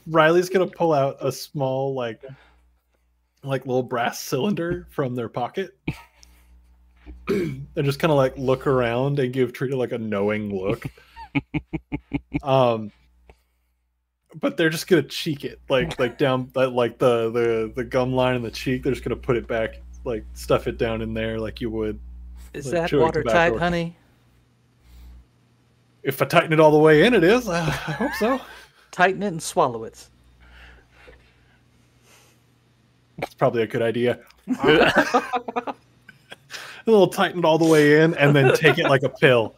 Riley's gonna pull out a small like little brass cylinder from their pocket and just kind of like look around and give Trina like a knowing look. But they're just gonna cheek it like down like the gum line in the cheek. They're just gonna put it back, like stuff it down in there like you would. Is like, that watertight, honey? If I tighten it all the way in, it is. I hope so. Tighten it and swallow it. That's probably a good idea. A little tightened all the way in, and then take it like a pill.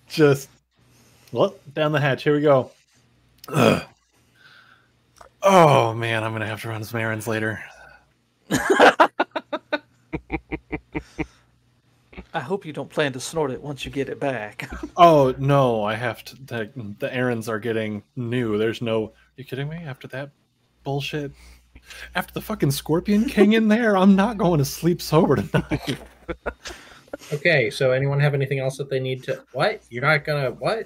Just down the hatch. Here we go. Ugh. Oh man, I'm gonna have to run some errands later. I hope you don't plan to snort it once you get it back. Oh no, I have to. The errands are getting new. There's no. Are you kidding me? After that bullshit. After the fucking Scorpion King in there, I'm not going to sleep sober tonight. Okay, so anyone have anything else that they need to... What? You're not gonna... What?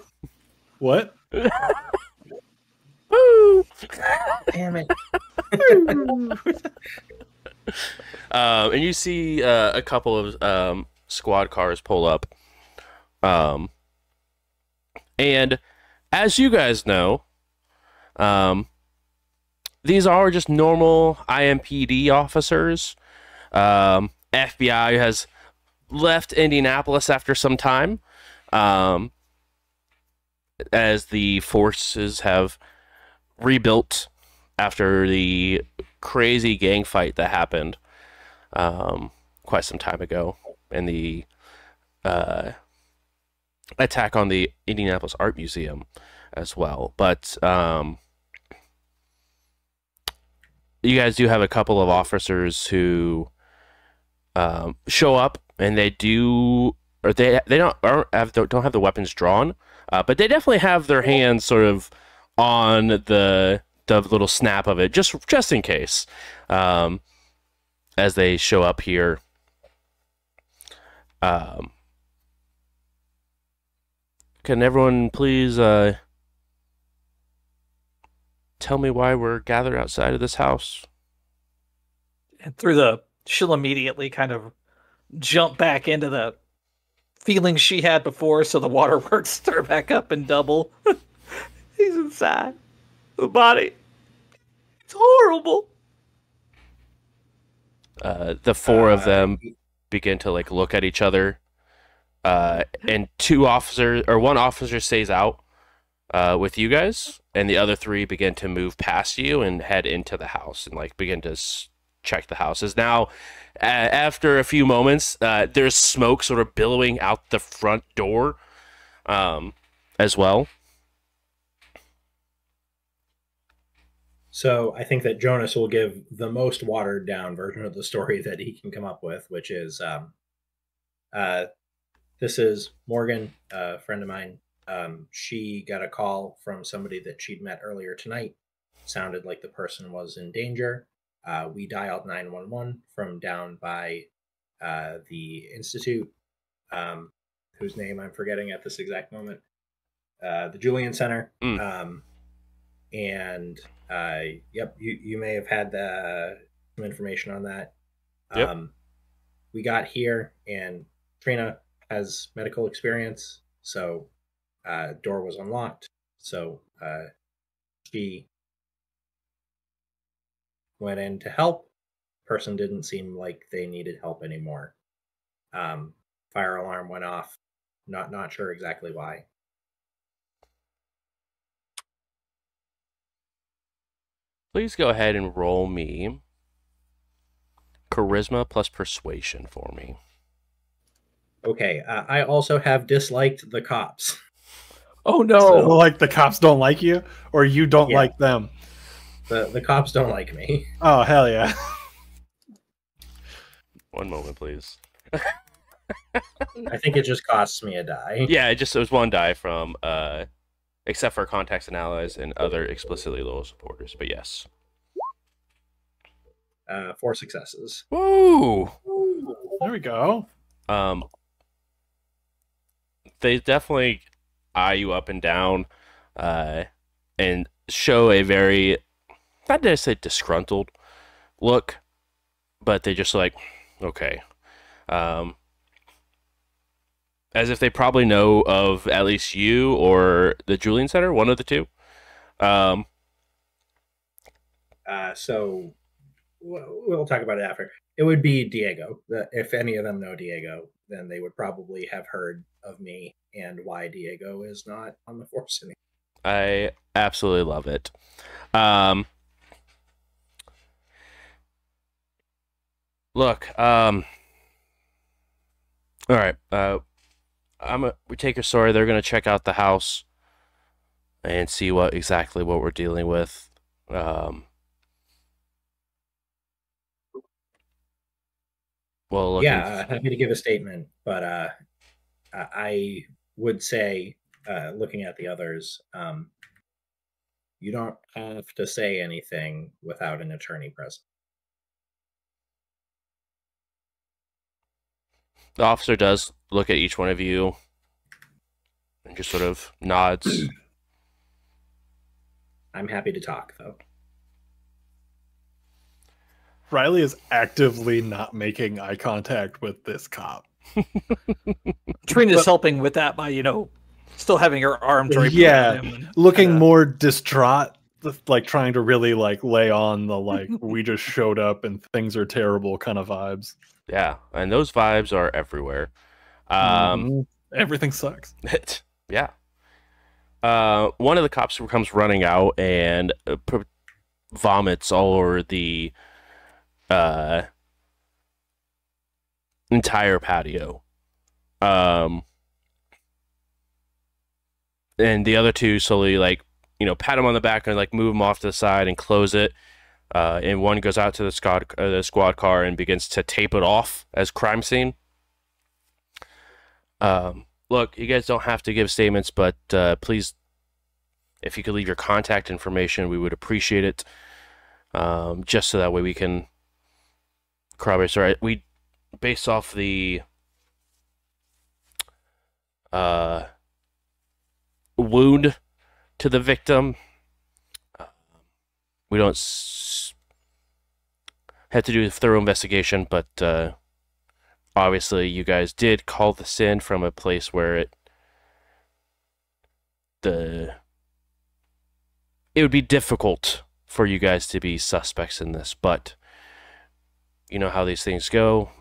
What? Damn it. And you see a couple of squad cars pull up. And as you guys know, these are just normal IMPD officers. FBI has left Indianapolis after some time, as the forces have rebuilt after the crazy gang fight that happened quite some time ago, and the attack on the Indianapolis Art Museum as well. But you guys do have a couple of officers who show up, and they don't have the weapons drawn, but they definitely have their hands sort of on the little snap of it, just in case, as they show up here. Can everyone please tell me why we're gathered outside of this house? And she'll immediately kind of jump back into the feelings she had before, so the waterworks stir back up and double. He's inside. The body. It's horrible. The four of them begin to look at each other, and one officer stays out with you guys, and the other three begin to move past you and head into the house and begin to check the house. As now, after a few moments, there's smoke sort of billowing out the front door as well. So I think that Jonas will give the most watered down version of the story that he can come up with, which is, this is Morgan, a friend of mine. She got a call from somebody that she'd met earlier tonight. Sounded like the person was in danger. We dialed 911 from down by the Institute, whose name I'm forgetting at this exact moment, the Julian Center. And yep, you may have had some information on that. Yep. We got here, and Trina has medical experience, so door was unlocked. So she went in to help. Person didn't seem like they needed help anymore. Fire alarm went off. Not sure exactly why. Please go ahead and roll me charisma plus persuasion for me. Okay, I also have disliked the cops. Oh no! So, the cops don't like you, or you don't like them? The cops don't like me. Oh, hell yeah. One moment, please. I think it just costs me a die. Yeah, it was one die from, except for contacts and allies and other explicitly loyal supporters, but yes. 4 successes. Woo! There we go. They definitely eye you up and down, and show a very, not to say disgruntled look, but they just okay. As if they probably know of at least you or the Julian Center, one of the two. So we'll talk about it after. It would be Diego. If any of them know Diego, then they would probably have heard of me and why Diego is not on the force anymore. I absolutely love it. Look, all right. We take your story. They're gonna check out the house and see exactly what we're dealing with. Well, happy to give a statement, but I would say, looking at the others, you don't have to say anything without an attorney present. The officer does look at each one of you and just sort of nods. I'm happy to talk, though. Riley is actively not making eye contact with this cop. Trina's helping with that by, still having her arm draped around him. Looking more distraught like trying to really like lay on the like we just showed up and things are terrible kind of vibes. Yeah, and those vibes are everywhere. Everything sucks. Yeah. One of the cops comes running out and vomits all over the entire patio. And the other two slowly, like, pat him on the back and like move him off to the side and close it. And one goes out to the squad car and begins to tape it off as crime scene. Look, you guys don't have to give statements, but please, if you could leave your contact information, we would appreciate it. Just so that way we can corroborate. Sorry, we based off the wound to the victim. We don't have to do a thorough investigation, but obviously you guys did call this in from a place where it would be difficult for you guys to be suspects in this, but you know how these things go.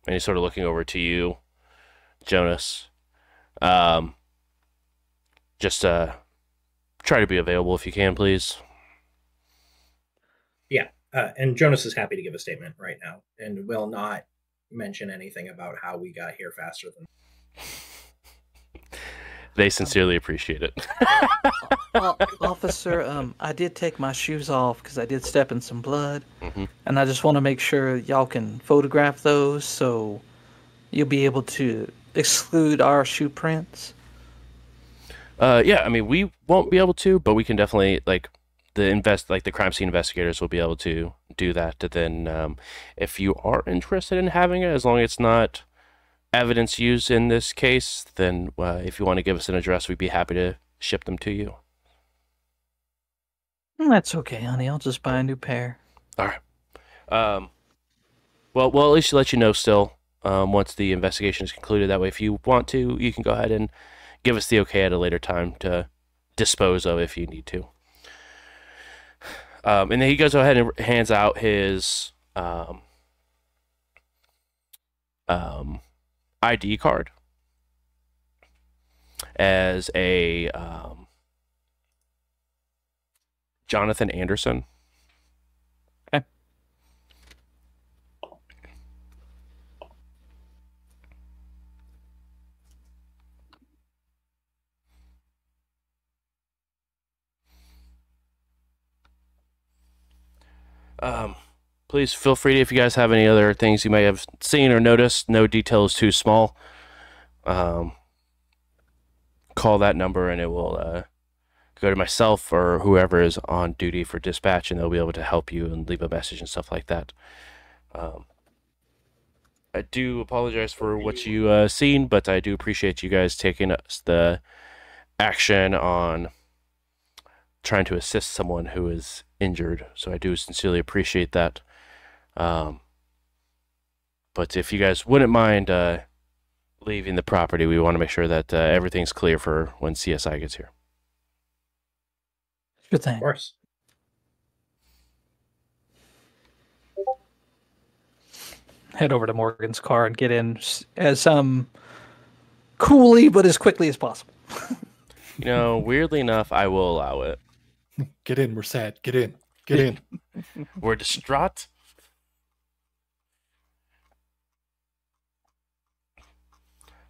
And he's sort of looking over to you, Jonas. Just try to be available if you can, please. Yeah, and Jonas is happy to give a statement right now and will not mention anything about how we got here faster than. They sincerely appreciate it. Officer, I did take my shoes off because I did step in some blood. And I just want to make sure y'all can photograph those so you'll be able to exclude our shoe prints. Yeah, I mean, we won't be able to, but we can definitely, like, the crime scene investigators will be able to do that. Then, if you are interested in having it, as long as it's not evidence used in this case, then if you want to give us an address, we'd be happy to ship them to you. That's okay, honey. I'll just buy a new pair. All right. Well, at least let you know still once the investigation is concluded. That way, if you want to, you can go ahead and give us the okay at a later time to dispose of if you need to. And then he goes ahead and hands out his ID card as a Jonathan Anderson. Okay. Please feel free to, if you guys have any other things you may have seen or noticed, no detail is too small, call that number and it will go to myself or whoever is on duty for dispatch, and they'll be able to help you and leave a message and stuff like that. I do apologize for what you seen, but I do appreciate you guys taking the action on trying to assist someone who is injured. So I do sincerely appreciate that. But if you guys wouldn't mind leaving the property, we want to make sure that everything's clear for when CSI gets here. Good thing. Of course. Head over to Morgan's car and get in as coolly but as quickly as possible. Weirdly enough, I will allow it. Get in, we're sad. Get in. Get in. We're distraught.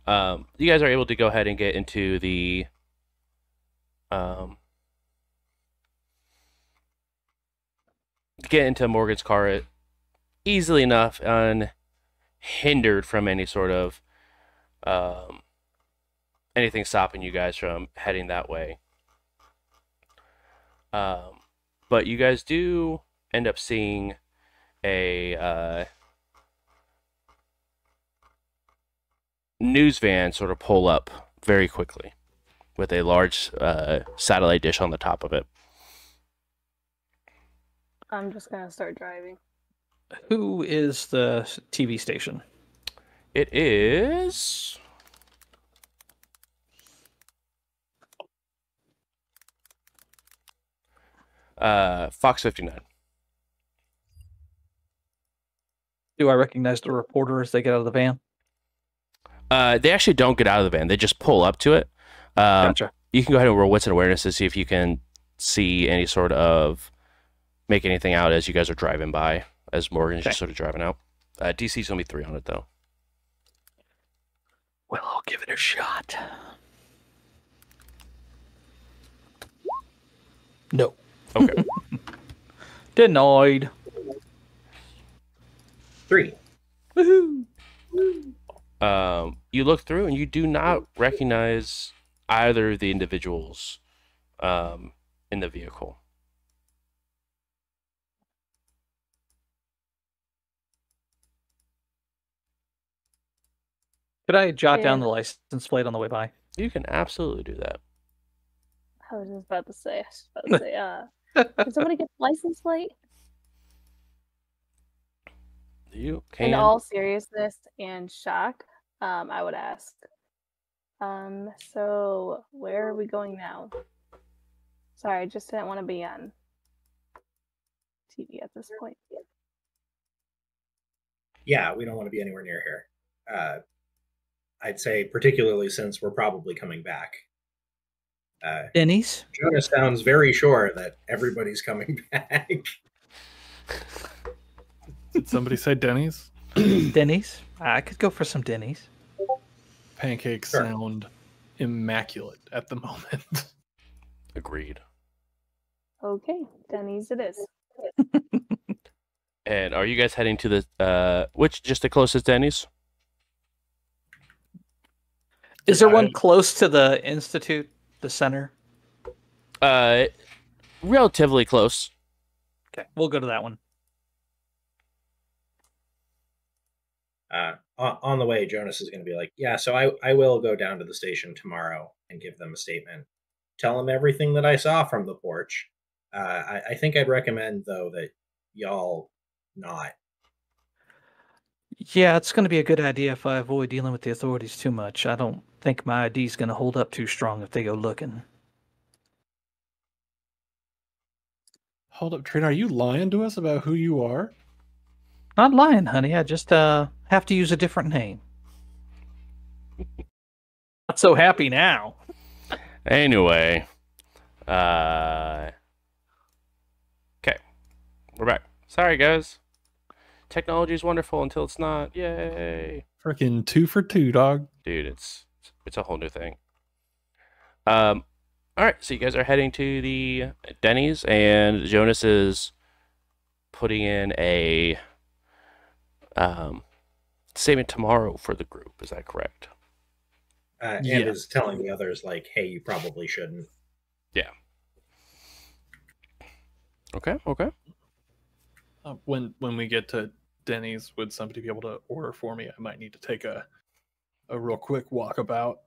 You guys are able to go ahead and get into the Morgan's car easily enough, unhindered from any sort of anything stopping you guys from heading that way. But you guys do end up seeing a news van sort of pull up very quickly with a large satellite dish on the top of it. I'm just gonna start driving. Who is the TV station? It is Fox 59. Do I recognize the reporter as they get out of the van? They actually don't get out of the van. They just pull up to it. Gotcha. You can go ahead and roll wits and awareness to see if you can see any sort of make anything out as you guys are driving by, as Morgan's just sort of driving out. DC's going to be 3 on it, though. Well, I'll give it a shot. No. Okay. Denied. 3. Woohoo! You look through and you do not recognize either of the individuals in the vehicle. Could I jot down the license plate on the way by? You can absolutely do that. I was just about to say, can somebody get the license plate? You can. In all seriousness and shock, I would ask. So where are we going now? Sorry, I just didn't want to be on TV at this point. Yeah, we don't want to be anywhere near here. I'd say, particularly since we're probably coming back. Denny's? Jonas sounds very sure that everybody's coming back. Did somebody say Denny's? Denny's? I could go for some Denny's. Pancakes sound immaculate at the moment. Agreed. Okay, Denny's it is. And are you guys heading to the just the closest Denny's? Is there one close to the Institute, the center? Relatively close. Okay, we'll go to that one. On the way, Jonas is going to be like, yeah, so I will go down to the station tomorrow and give them a statement. Tell them everything that I saw from the porch. I think I'd recommend, though, that y'all not. Yeah, it's going to be a good idea if I avoid dealing with the authorities too much. I don't think my ID is going to hold up too strong if they go looking. Hold up, Trina, are you lying to us about who you are? Not lying, honey. I just have to use a different name. Not so happy now. Anyway, okay, we're back. Sorry, guys. Technology is wonderful until it's not. Yay! Freaking 2 for 2, dog. Dude, it's a whole new thing. All right, so you guys are heading to the Denny's, and Jonas is putting in a statement tomorrow for the group. Is that correct? And is telling the others, like, hey, you probably shouldn't. Yeah. Okay. When we get to Denny's, would somebody be able to order for me? I might need to take a real quick walkabout.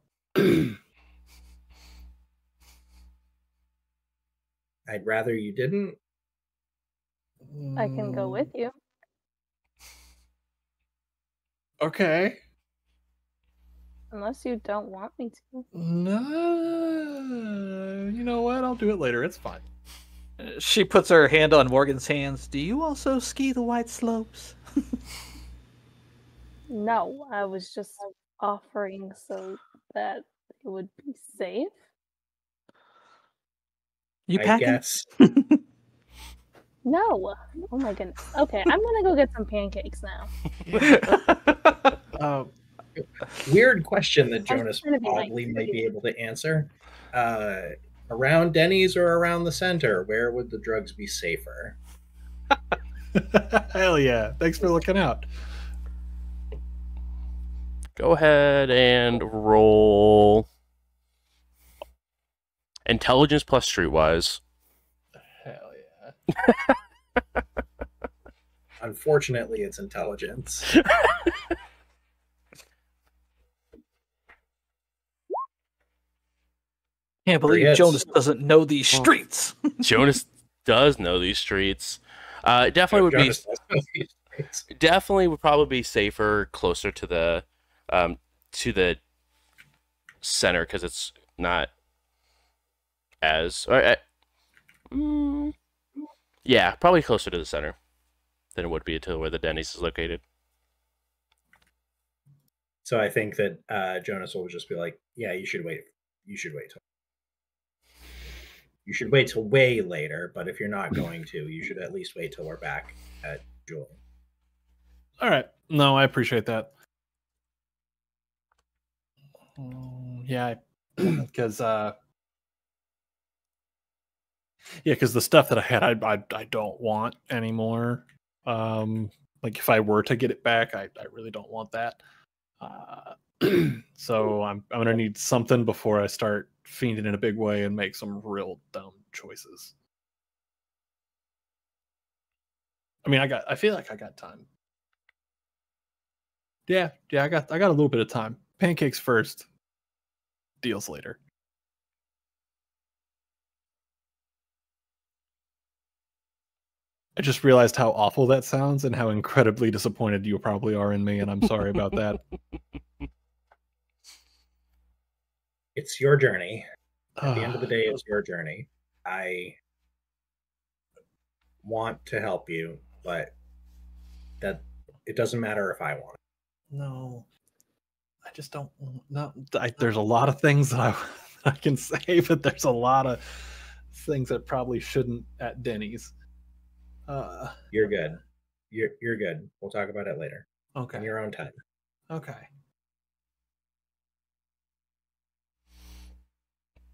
I'd rather you didn't. I can go with you. Okay. Unless you don't want me to. No, you know what? I'll do it later. It's fine. She puts her hand on Morgan's hands. Do you also ski the white slopes? No, I was just offering so that it would be safe. You I packing? guess. No. Oh my goodness. Okay, I'm gonna go get some pancakes now. Weird question that Jonas probably might be able to answer. Around Denny's or around the center, where would the drugs be safer? Hell yeah. Thanks for looking out. Go ahead and roll intelligence plus streetwise. Hell yeah. Unfortunately, it's intelligence. Can't believe Jonas doesn't know these streets. Jonas does know these streets. Definitely would probably be safer closer to the center because it's not as. Yeah, probably closer to the center than it would be to where the Denny's is located. So I think that Jonas will just be like, "Yeah, you should wait. You should wait till way later. But if you're not going to, you should at least wait till we're back at Julian." All right. No, I appreciate that. Yeah, because because the stuff that I had, I don't want anymore. Like if I were to get it back, I really don't want that. So I'm gonna need something before I start fiending in a big way and make some real dumb choices. I mean, I feel like I got time. Yeah, I got a little bit of time. Pancakes first, deals later. I just realized how awful that sounds and how incredibly disappointed you probably are in me, and I'm sorry about that. It's your journey. At the end of the day, it's your journey. I want to help you, but that it doesn't matter if I want. No, I just don't. No, there's a lot of things that I can say, but there's a lot of things that probably shouldn't at Denny's. You're good. You're good. We'll talk about it later. Okay. In your own time. Okay.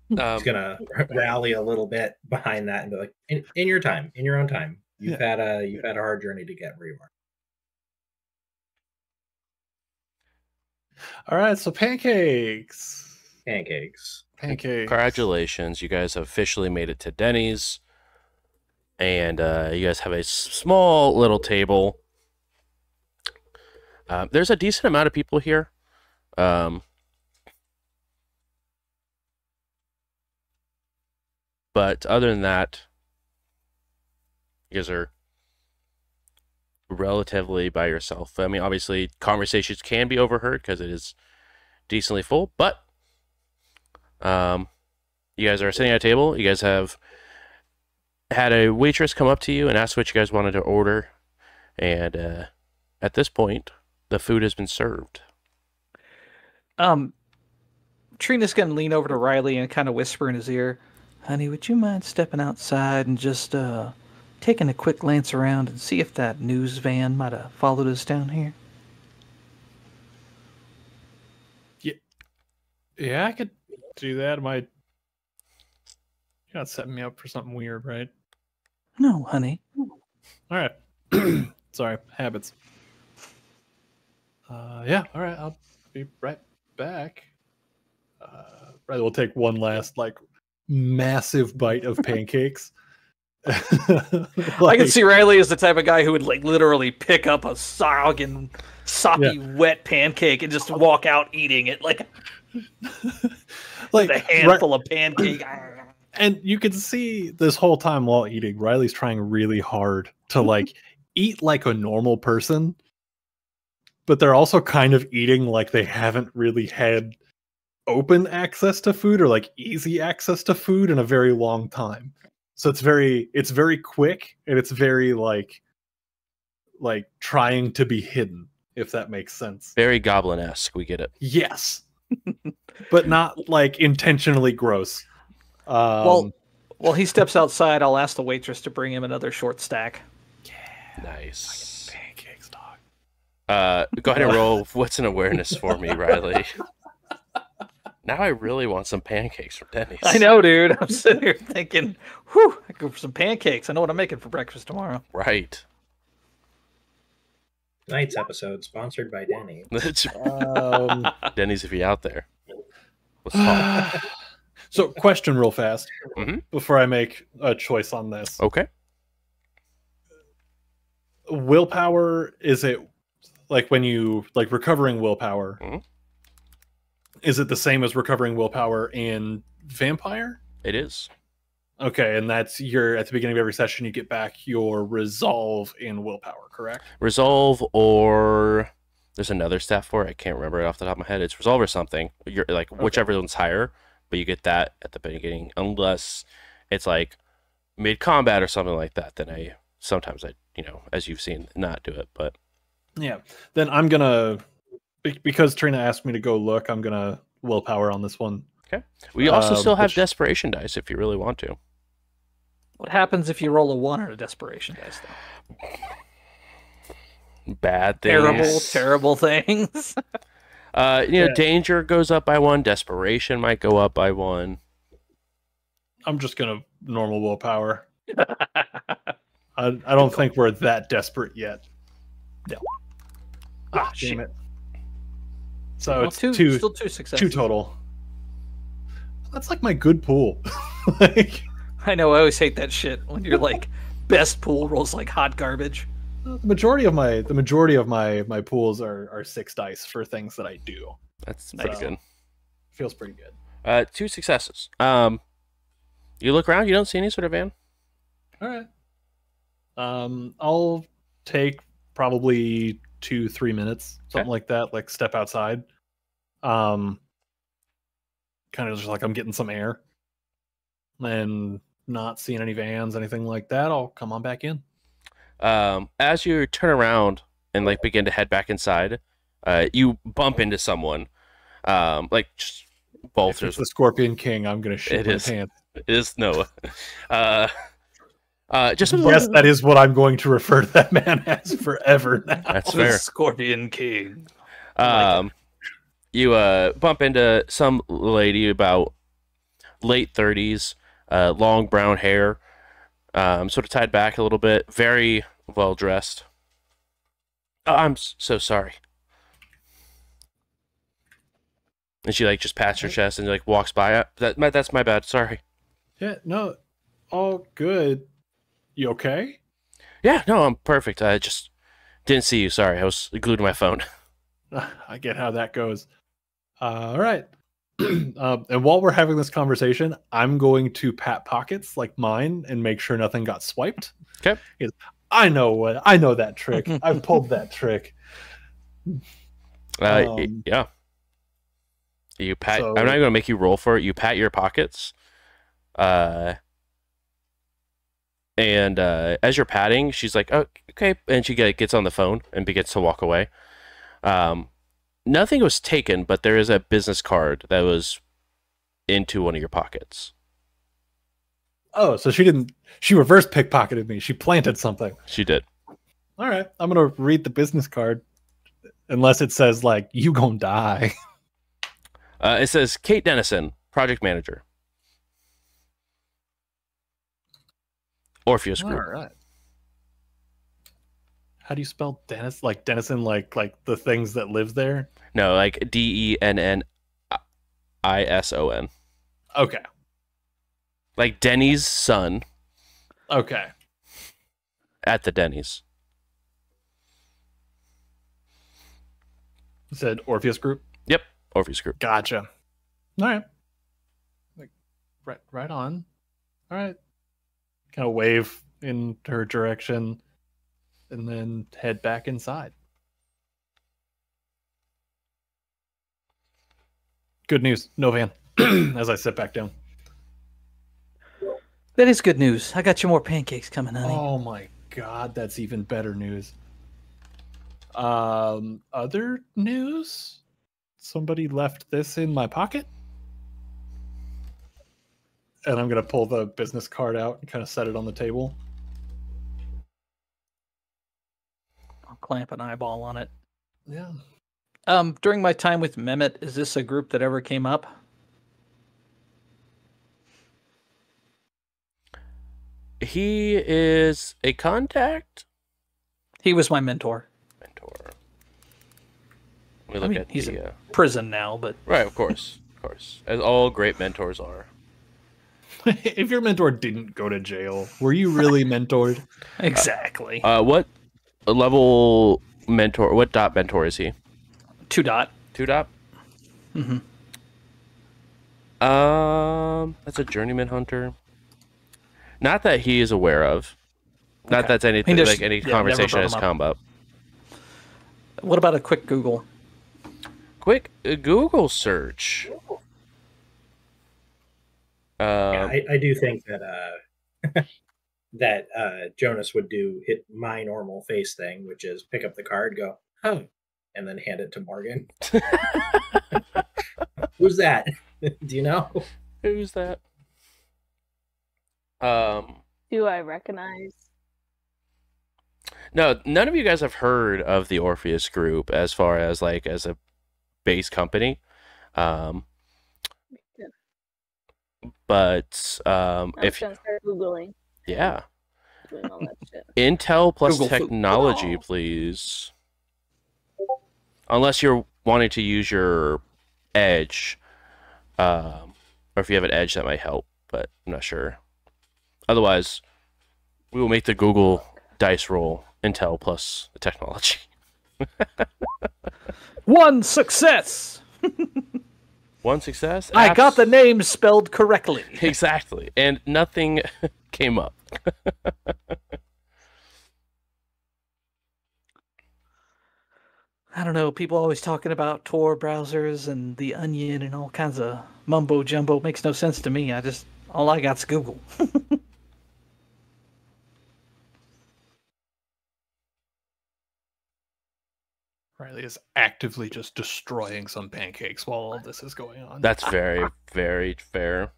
He's gonna rally a little bit behind that and be like, "In your time, in your own time. You've had a hard journey to get where you are." All right, so pancakes. Congratulations, you guys have officially made it to Denny's, and you guys have a small little table. There's a decent amount of people here. But other than that, you guys are relatively by yourself. I mean, obviously, conversations can be overheard because it is decently full, but you guys are sitting at a table. You guys have had a waitress come up to you and ask what you guys wanted to order, and at this point, the food has been served. Trina's gonna lean over to Riley and kind of whisper in his ear, "Honey, would you mind stepping outside and just taking a quick glance around and see if that news van might have followed us down here?" Yeah, I could do that. You're not setting me up for something weird, right? No, honey. All right. Sorry, habits. Yeah, all right. I'll be right back. Right, we'll take one last massive bite of pancakes. I can see Riley as the type of guy who would literally pick up a soggy, wet pancake and just walk out eating it like a handful of pancake. And you can see this whole time while eating, Riley's trying really hard to eat like a normal person, but they're also kind of eating like they haven't really had open access to food or easy access to food in a very long time. So it's very quick, and it's very like trying to be hidden, if that makes sense. Very goblin-esque, we get it. Yes. But not intentionally gross. While he steps outside, I'll ask the waitress to bring him another short stack. Yeah. Nice. Pancakes, dog. Go ahead and roll what's an awareness for me, Riley. Now I really want some pancakes from Denny's. I know, dude. I'm sitting here thinking, whew, I go for some pancakes. I know what I'm making for breakfast tomorrow. Right. Tonight's episode sponsored by Denny's. Denny's, if you're out there. Let's talk. So, question real fast before I make a choice on this. Okay. Willpower, is it when you recovering willpower? Is it the same as recovering willpower in Vampire? It is. Okay, and that's at the beginning of every session you get back your resolve in willpower, correct? Resolve, or there's another stat for it. I can't remember it off the top of my head. It's resolve or something. You're whichever one's higher, but you get that at the beginning, unless it's mid combat or something like that, then I sometimes as you've seen, not do it. But yeah, then I'm gonna, because Trina asked me to go look, I'm gonna willpower on this one. okay. We also still have desperation dice if you really want to. What happens if you roll a 1 on a desperation dice, though? Bad things. Terrible things. Danger goes up by 1. Desperation might go up by 1. I'm just gonna normal willpower. I don't think we're that desperate yet. No. Ah, damn it. So Well, it's still 2 successes. 2 total. That's like my good pool. Like, I know. I always hate that shit when you're like best pool rolls like hot garbage. the majority of my pools are 6 dice for things that I do. That's pretty good. Feels pretty good. 2 successes. You look around, you don't see any sort of van. All right. I'll take probably 2-3 minutes, something like that. Like step outside. Kind of just like I'm getting some air, and not seeing any vans, anything like that. I'll come on back in. As you turn around and like begin to head back inside, you bump into someone. Just both. If it's the Scorpion King, I'm gonna shit my pants. It is Noah. Yes, that is what I'm going to refer to that man as forever now. That's fair. Scorpion King. You bump into some lady about late 30s, long brown hair, sort of tied back a little bit, very well dressed. Oh, I'm so sorry. And she just pats her chest and walks by. That's my bad. Sorry. Yeah, no, all good. You okay? Yeah, no, I'm perfect. I just didn't see you. Sorry, I was glued to my phone. I get how that goes. All right. And while we're having this conversation, I'm going to pat pockets like mine and make sure nothing got swiped. Okay. I know that trick. I've pulled that trick. Yeah. You pat. I'm not going to make you roll for it. You pat your pockets. And as you're patting, she's like, "Oh, okay," and she gets on the phone and begins to walk away. Nothing was taken, but there is a business card that was into one of your pockets. Oh, so she reverse pickpocketed me. She planted something. She did. All right, I'm gonna read the business card, unless it says you gonna die. It says Kate Dennison, project manager. Orpheus Group. All right. How do you spell Dennis? Like Dennison, like the things that live there? No, like Dennison. Okay. Like Denny's son. Okay. At the Denny's. You said Orpheus Group? Yep, Orpheus Group. Gotcha. All right. Right on. All right. Kind of wave in her direction and then head back inside. Good news. No van. As I sit back down. That is good news. I got you more pancakes coming, honey. Oh my god, that's even better news. Other news? Somebody left this in my pocket? And I'm going to pull the business card out and kind of set it on the table. I'll clamp an eyeball on it. Yeah. During my time with Mehmet, is this a group that ever came up? He is a contact? He was my mentor. We look at he's in prison now, but... Right, of course. Of course. As all great mentors are. If your mentor didn't go to jail, were you really mentored? Exactly. What level mentor, what dot mentor is he? 2 dot. 2 dot? Mm-hmm. That's a journeyman hunter. Not that he is aware of. Not Okay. that's anything Just, any conversation has him come up. What about a quick Google? Quick Google search. I do think that that Jonas would do my normal face thing, which is pick up the card, go, oh, and then hand it to Morgan. Who's that? Do you know? Who's that? Do I recognize? No, none of you guys have heard of the Orpheus Group as far as like as a base company. But if gonna start Googling. Yeah. Doing all that shit. Intel plus Google technology, please. Unless you're wanting to use your Edge. Or if you have an Edge, that might help, but I'm not sure. Otherwise, we will make the Google dice roll. Intel plus the technology. One success! One success? I got the name spelled correctly. Exactly. And nothing came up. I don't know. People always talking about Tor browsers and the Onion and all kinds of mumbo jumbo. Makes no sense to me. All I got's Google. Riley is actively just destroying some pancakes while all this is going on. That's very, very fair.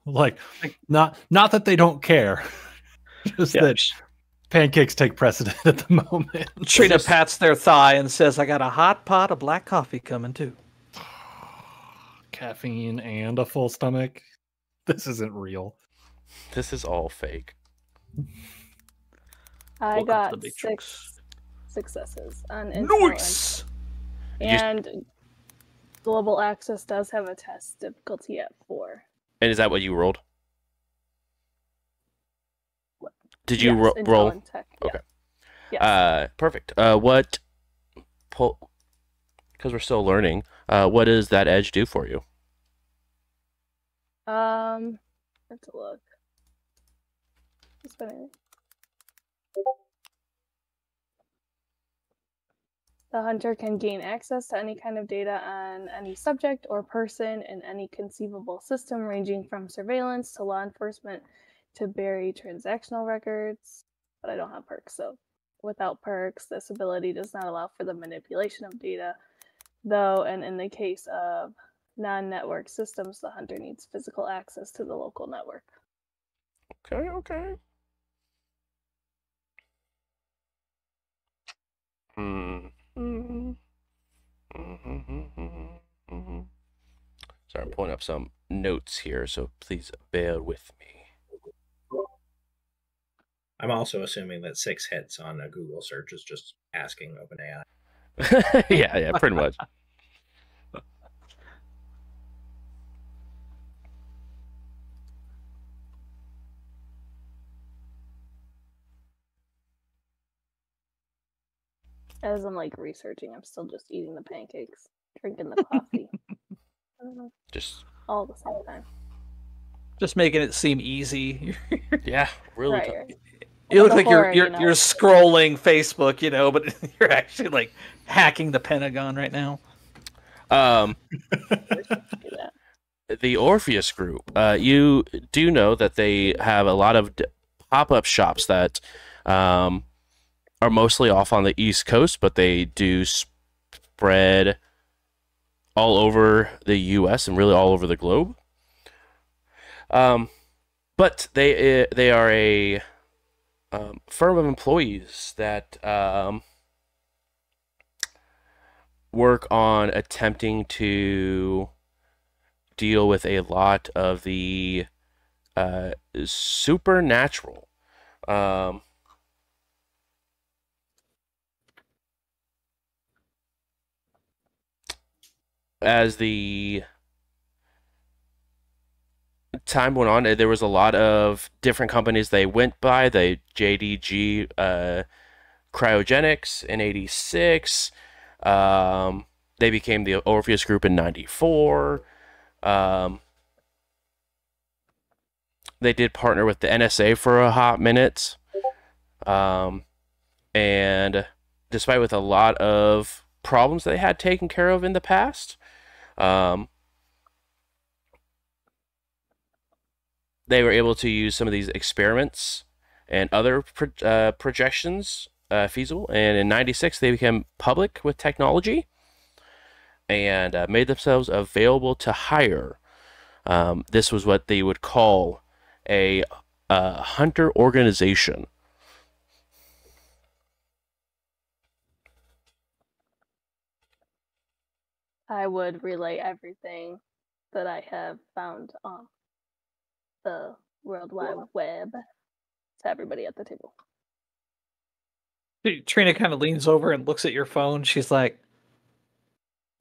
Like, not that they don't care, just that pancakes take precedent at the moment. Trina pats their thigh and says, I got a hot pot of black coffee coming too. Caffeine and a full stomach. This isn't real. This is all fake. I got 6 successes on Nice! And Global Access does have a test difficulty at 4. And is that what you rolled? What? Did you Yes, roll? Tech, okay. Yes. Perfect. Because we're still learning, what does that Edge do for you? Let's look. The hunter can gain access to any kind of data on any subject or person in any conceivable system, ranging from surveillance to law enforcement to bury transactional records. But I don't have perks, so without perks, this ability does not allow for the manipulation of data, though, and in the case of non-network systems, the hunter needs physical access to the local network. Okay. Sorry, I'm pulling up some notes here, so please bear with me. I'm also assuming that 6 hits on a Google search is just asking OpenAI. yeah, pretty much. As I'm like researching, I'm still just eating the pancakes, drinking the coffee. I don't know. Just all at the same time. Just making it seem easy. Yeah, really. Right. You look like you're scrolling Facebook, but you're actually like hacking the Pentagon right now. The Orpheus Group. You do know that they have a lot of pop-up shops that are mostly off on the East Coast, but they do spread all over the U.S. and really all over the globe. But they are a firm of employees that work on attempting to deal with a lot of the supernatural. As the time went on, there was a lot of different companies they went by. The JDG Cryogenics in '86. They became the Orpheus Group in '94. They did partner with the NSA for a hot minute. And despite with a lot of problems they had taken care of in the past, they were able to use some of these experiments and other projections feasible. And in '96, they became public with technology and made themselves available to hire. This was what they would call a hunter organization. I would relay everything that I have found on the World Wide Web to everybody at the table. Trina kind of leans over and looks at your phone. She's like,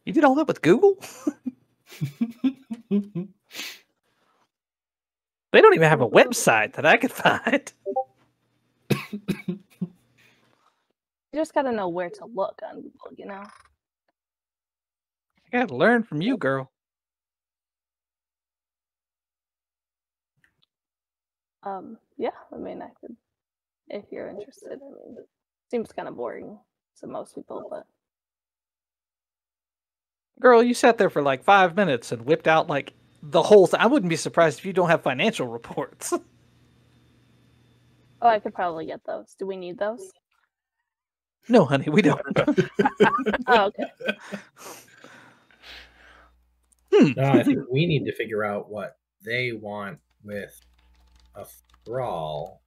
"You did all that with Google? They don't even have a website that I could find." You just gotta know where to look on Google, you know? I gotta learn from you, girl. Yeah, I mean, I could, if you're interested. I mean, it seems kind of boring to most people, but Girl, you sat there for like 5 minutes and whipped out like the whole thing. I wouldn't be surprised if you don't have financial reports. oh, I could probably get those. Do we need those? No, honey, we don't. Oh, okay. No, I think we need to figure out what they want with a thrall.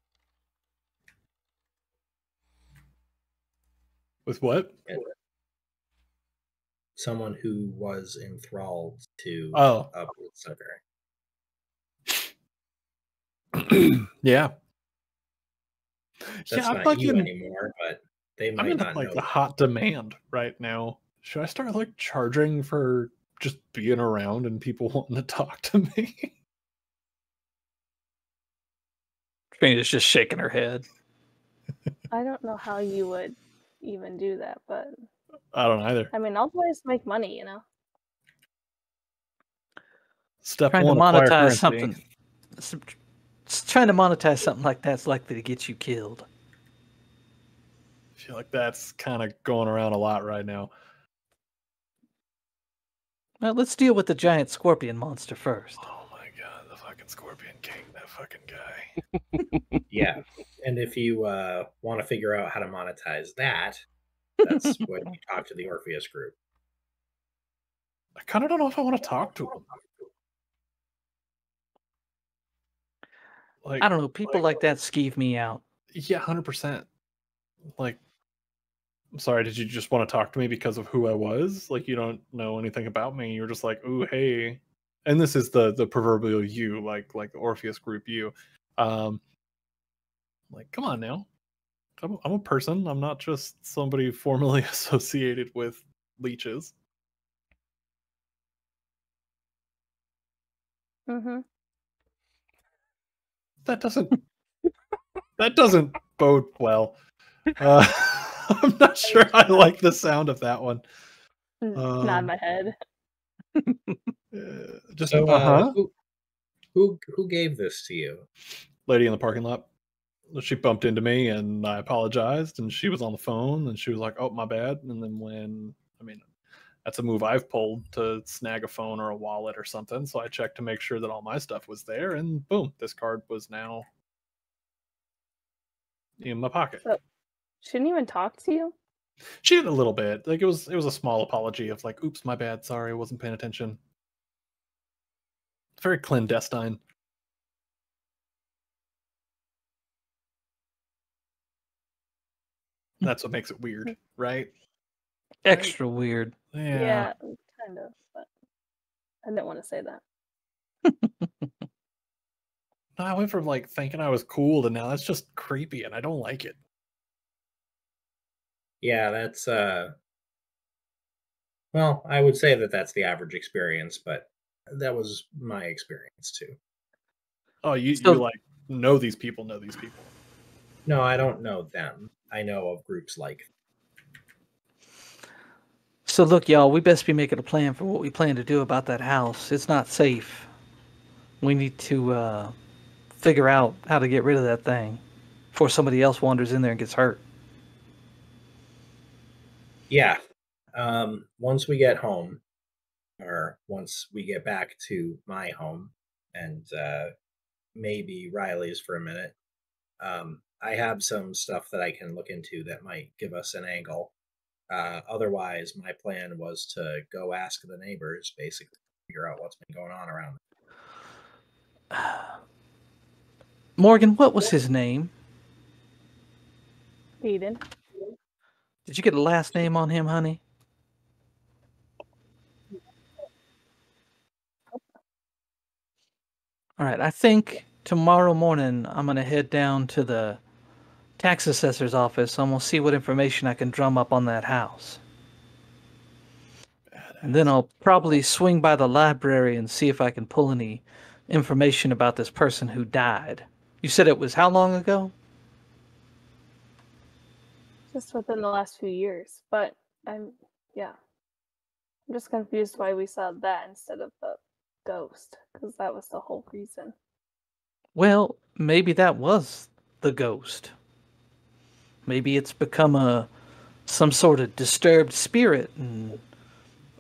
With what? Someone who was enthralled to Oh. a bloodsucker. Yeah. That's Yeah, I'm not like you anymore, but they I'm might in not like know. the hot demand right now. Should I start like charging for just being around and people wanting to talk to me? Trina's just shaking her head. I don't know how you would even do that, but I don't either. I mean, all boys make money, you know? Step Trying to one, acquire monetize currency. something. Trying to monetize something like that's likely to get you killed. I feel like that's kind of going around a lot right now. Well, let's deal with the giant scorpion monster first. Oh my god, the fucking Scorpion King, that fucking guy. Yeah, and if you want to figure out how to monetize that, that's when you talk to the Orpheus group. I kind of don't know if I want to talk to him. Like, I don't know. People like that skeeve me out. Yeah, 100%. Like, I'm sorry, did you just want to talk to me because of who I was? Like, you don't know anything about me. You're just like, ooh, hey. And this is the proverbial you, like Orpheus group you. Like, come on now. I'm a person. I'm not just somebody formerly associated with leeches. Mm-hmm. That doesn't bode well. I'm not sure I like the sound of that one. Nod my head. Just So, who gave this to you? Lady in the parking lot. She bumped into me and I apologized, and she was on the phone and she was like, "Oh, my bad." And then that's a move I've pulled to snag a phone or a wallet or something. So I checked to make sure that all my stuff was there, and boom, this card was now in my pocket. So, shouldn't even talk to you? She did a little bit. Like it was a small apology of like, "Oops, my bad. Sorry, I wasn't paying attention." Very clandestine. That's what makes it weird, right? Extra weird. Yeah, kind of. But I didn't want to say that. I went from like thinking I was cool to now that's just creepy, and I don't like it. Yeah, that's well, I would say that that's the average experience, but that was my experience too. Oh, you So- like know these people. No, I don't know them. I know of groups like. So look, y'all, we best be making a plan for what we plan to do about that house. It's not safe. We need to figure out how to get rid of that thing before somebody else wanders in there and gets hurt. Yeah. Once we get home, or once we get back to my home, and maybe Riley's for a minute. I have some stuff that I can look into that might give us an angle. Otherwise, my plan was to go ask the neighbors, basically, figure out what's been going on around. Morgan, what was his name? Aiden. Did you get a last name on him, honey? All right, I think tomorrow morning I'm going to head down to the tax assessor's office. I'm going to see what information I can drum up on that house. And then I'll probably swing by the library and see if I can pull any information about this person who died. You said it was how long ago? Just within the last few years. But I'm just confused why we saw that instead of the ghost, because that was the whole reason. Well, maybe that was the ghost. Maybe it's become some sort of disturbed spirit and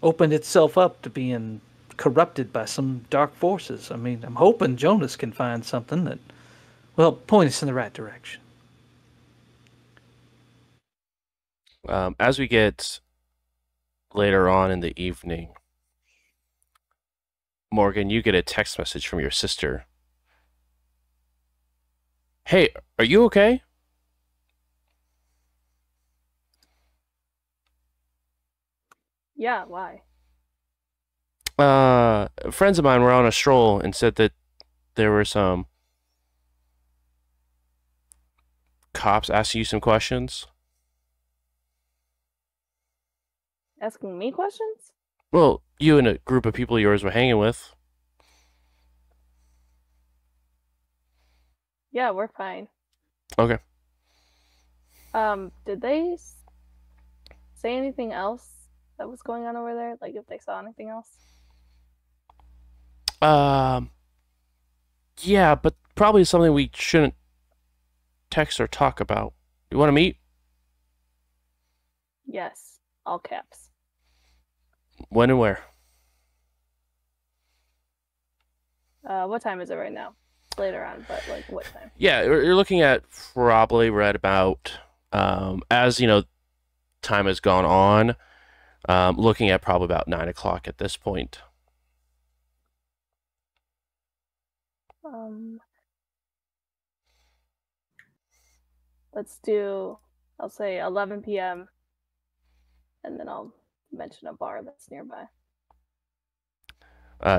opened itself up to being corrupted by some dark forces. I mean, I'm hoping Jonas can find something that, well, point us in the right direction. As we get later on in the evening, Morgan, you get a text message from your sister. Hey, are you okay? Yeah, why? Friends of mine were on a stroll and said that there were some cops asking you some questions. Asking me questions? Well, you and a group of people yours were hanging with. Yeah, we're fine. Okay. Did they say anything else that was going on over there? Like if they saw anything else? Yeah, but probably something we shouldn't text or talk about. You want to meet? Yes, all caps. When and where? What time is it right now? Later on, but like what time? Yeah, you're looking at probably right about, as you know, time has gone on, looking at probably about 9 o'clock at this point. Let's do, I'll say 11 p.m. and then I'll mention a bar that's nearby.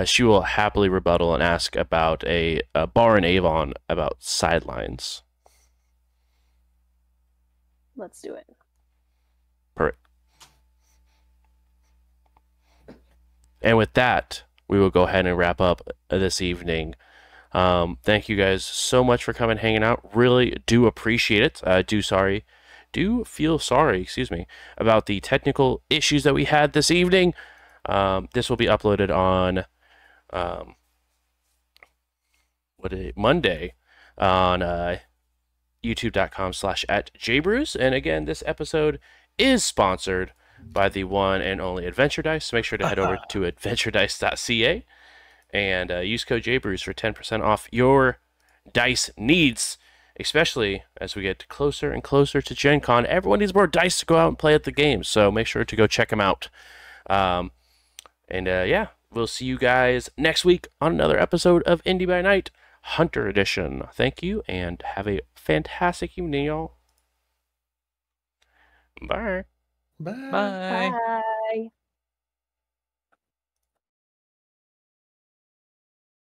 She will happily rebuttal and ask about a bar in Avon about sidelines. Let's do it. Perfect. And with that, we will go ahead and wrap up this evening. Thank you guys so much for coming, hanging out. Really do appreciate it. Do feel sorry, excuse me, about the technical issues that we had this evening. This will be uploaded on Monday on youtube.com/@jbrews. And again, this episode is sponsored by the one and only Adventure Dice. So make sure to head over to adventuredice.ca and use code JBrews for 10% off your dice needs, especially as we get closer and closer to Gen Con. Everyone needs more dice to go out and play at the games, so make sure to go check them out. Yeah, we'll see you guys next week on another episode of Indy by Night, Hunter Edition. Thank you, and have a fantastic evening, y'all. Bye. Bye. Bye. Bye.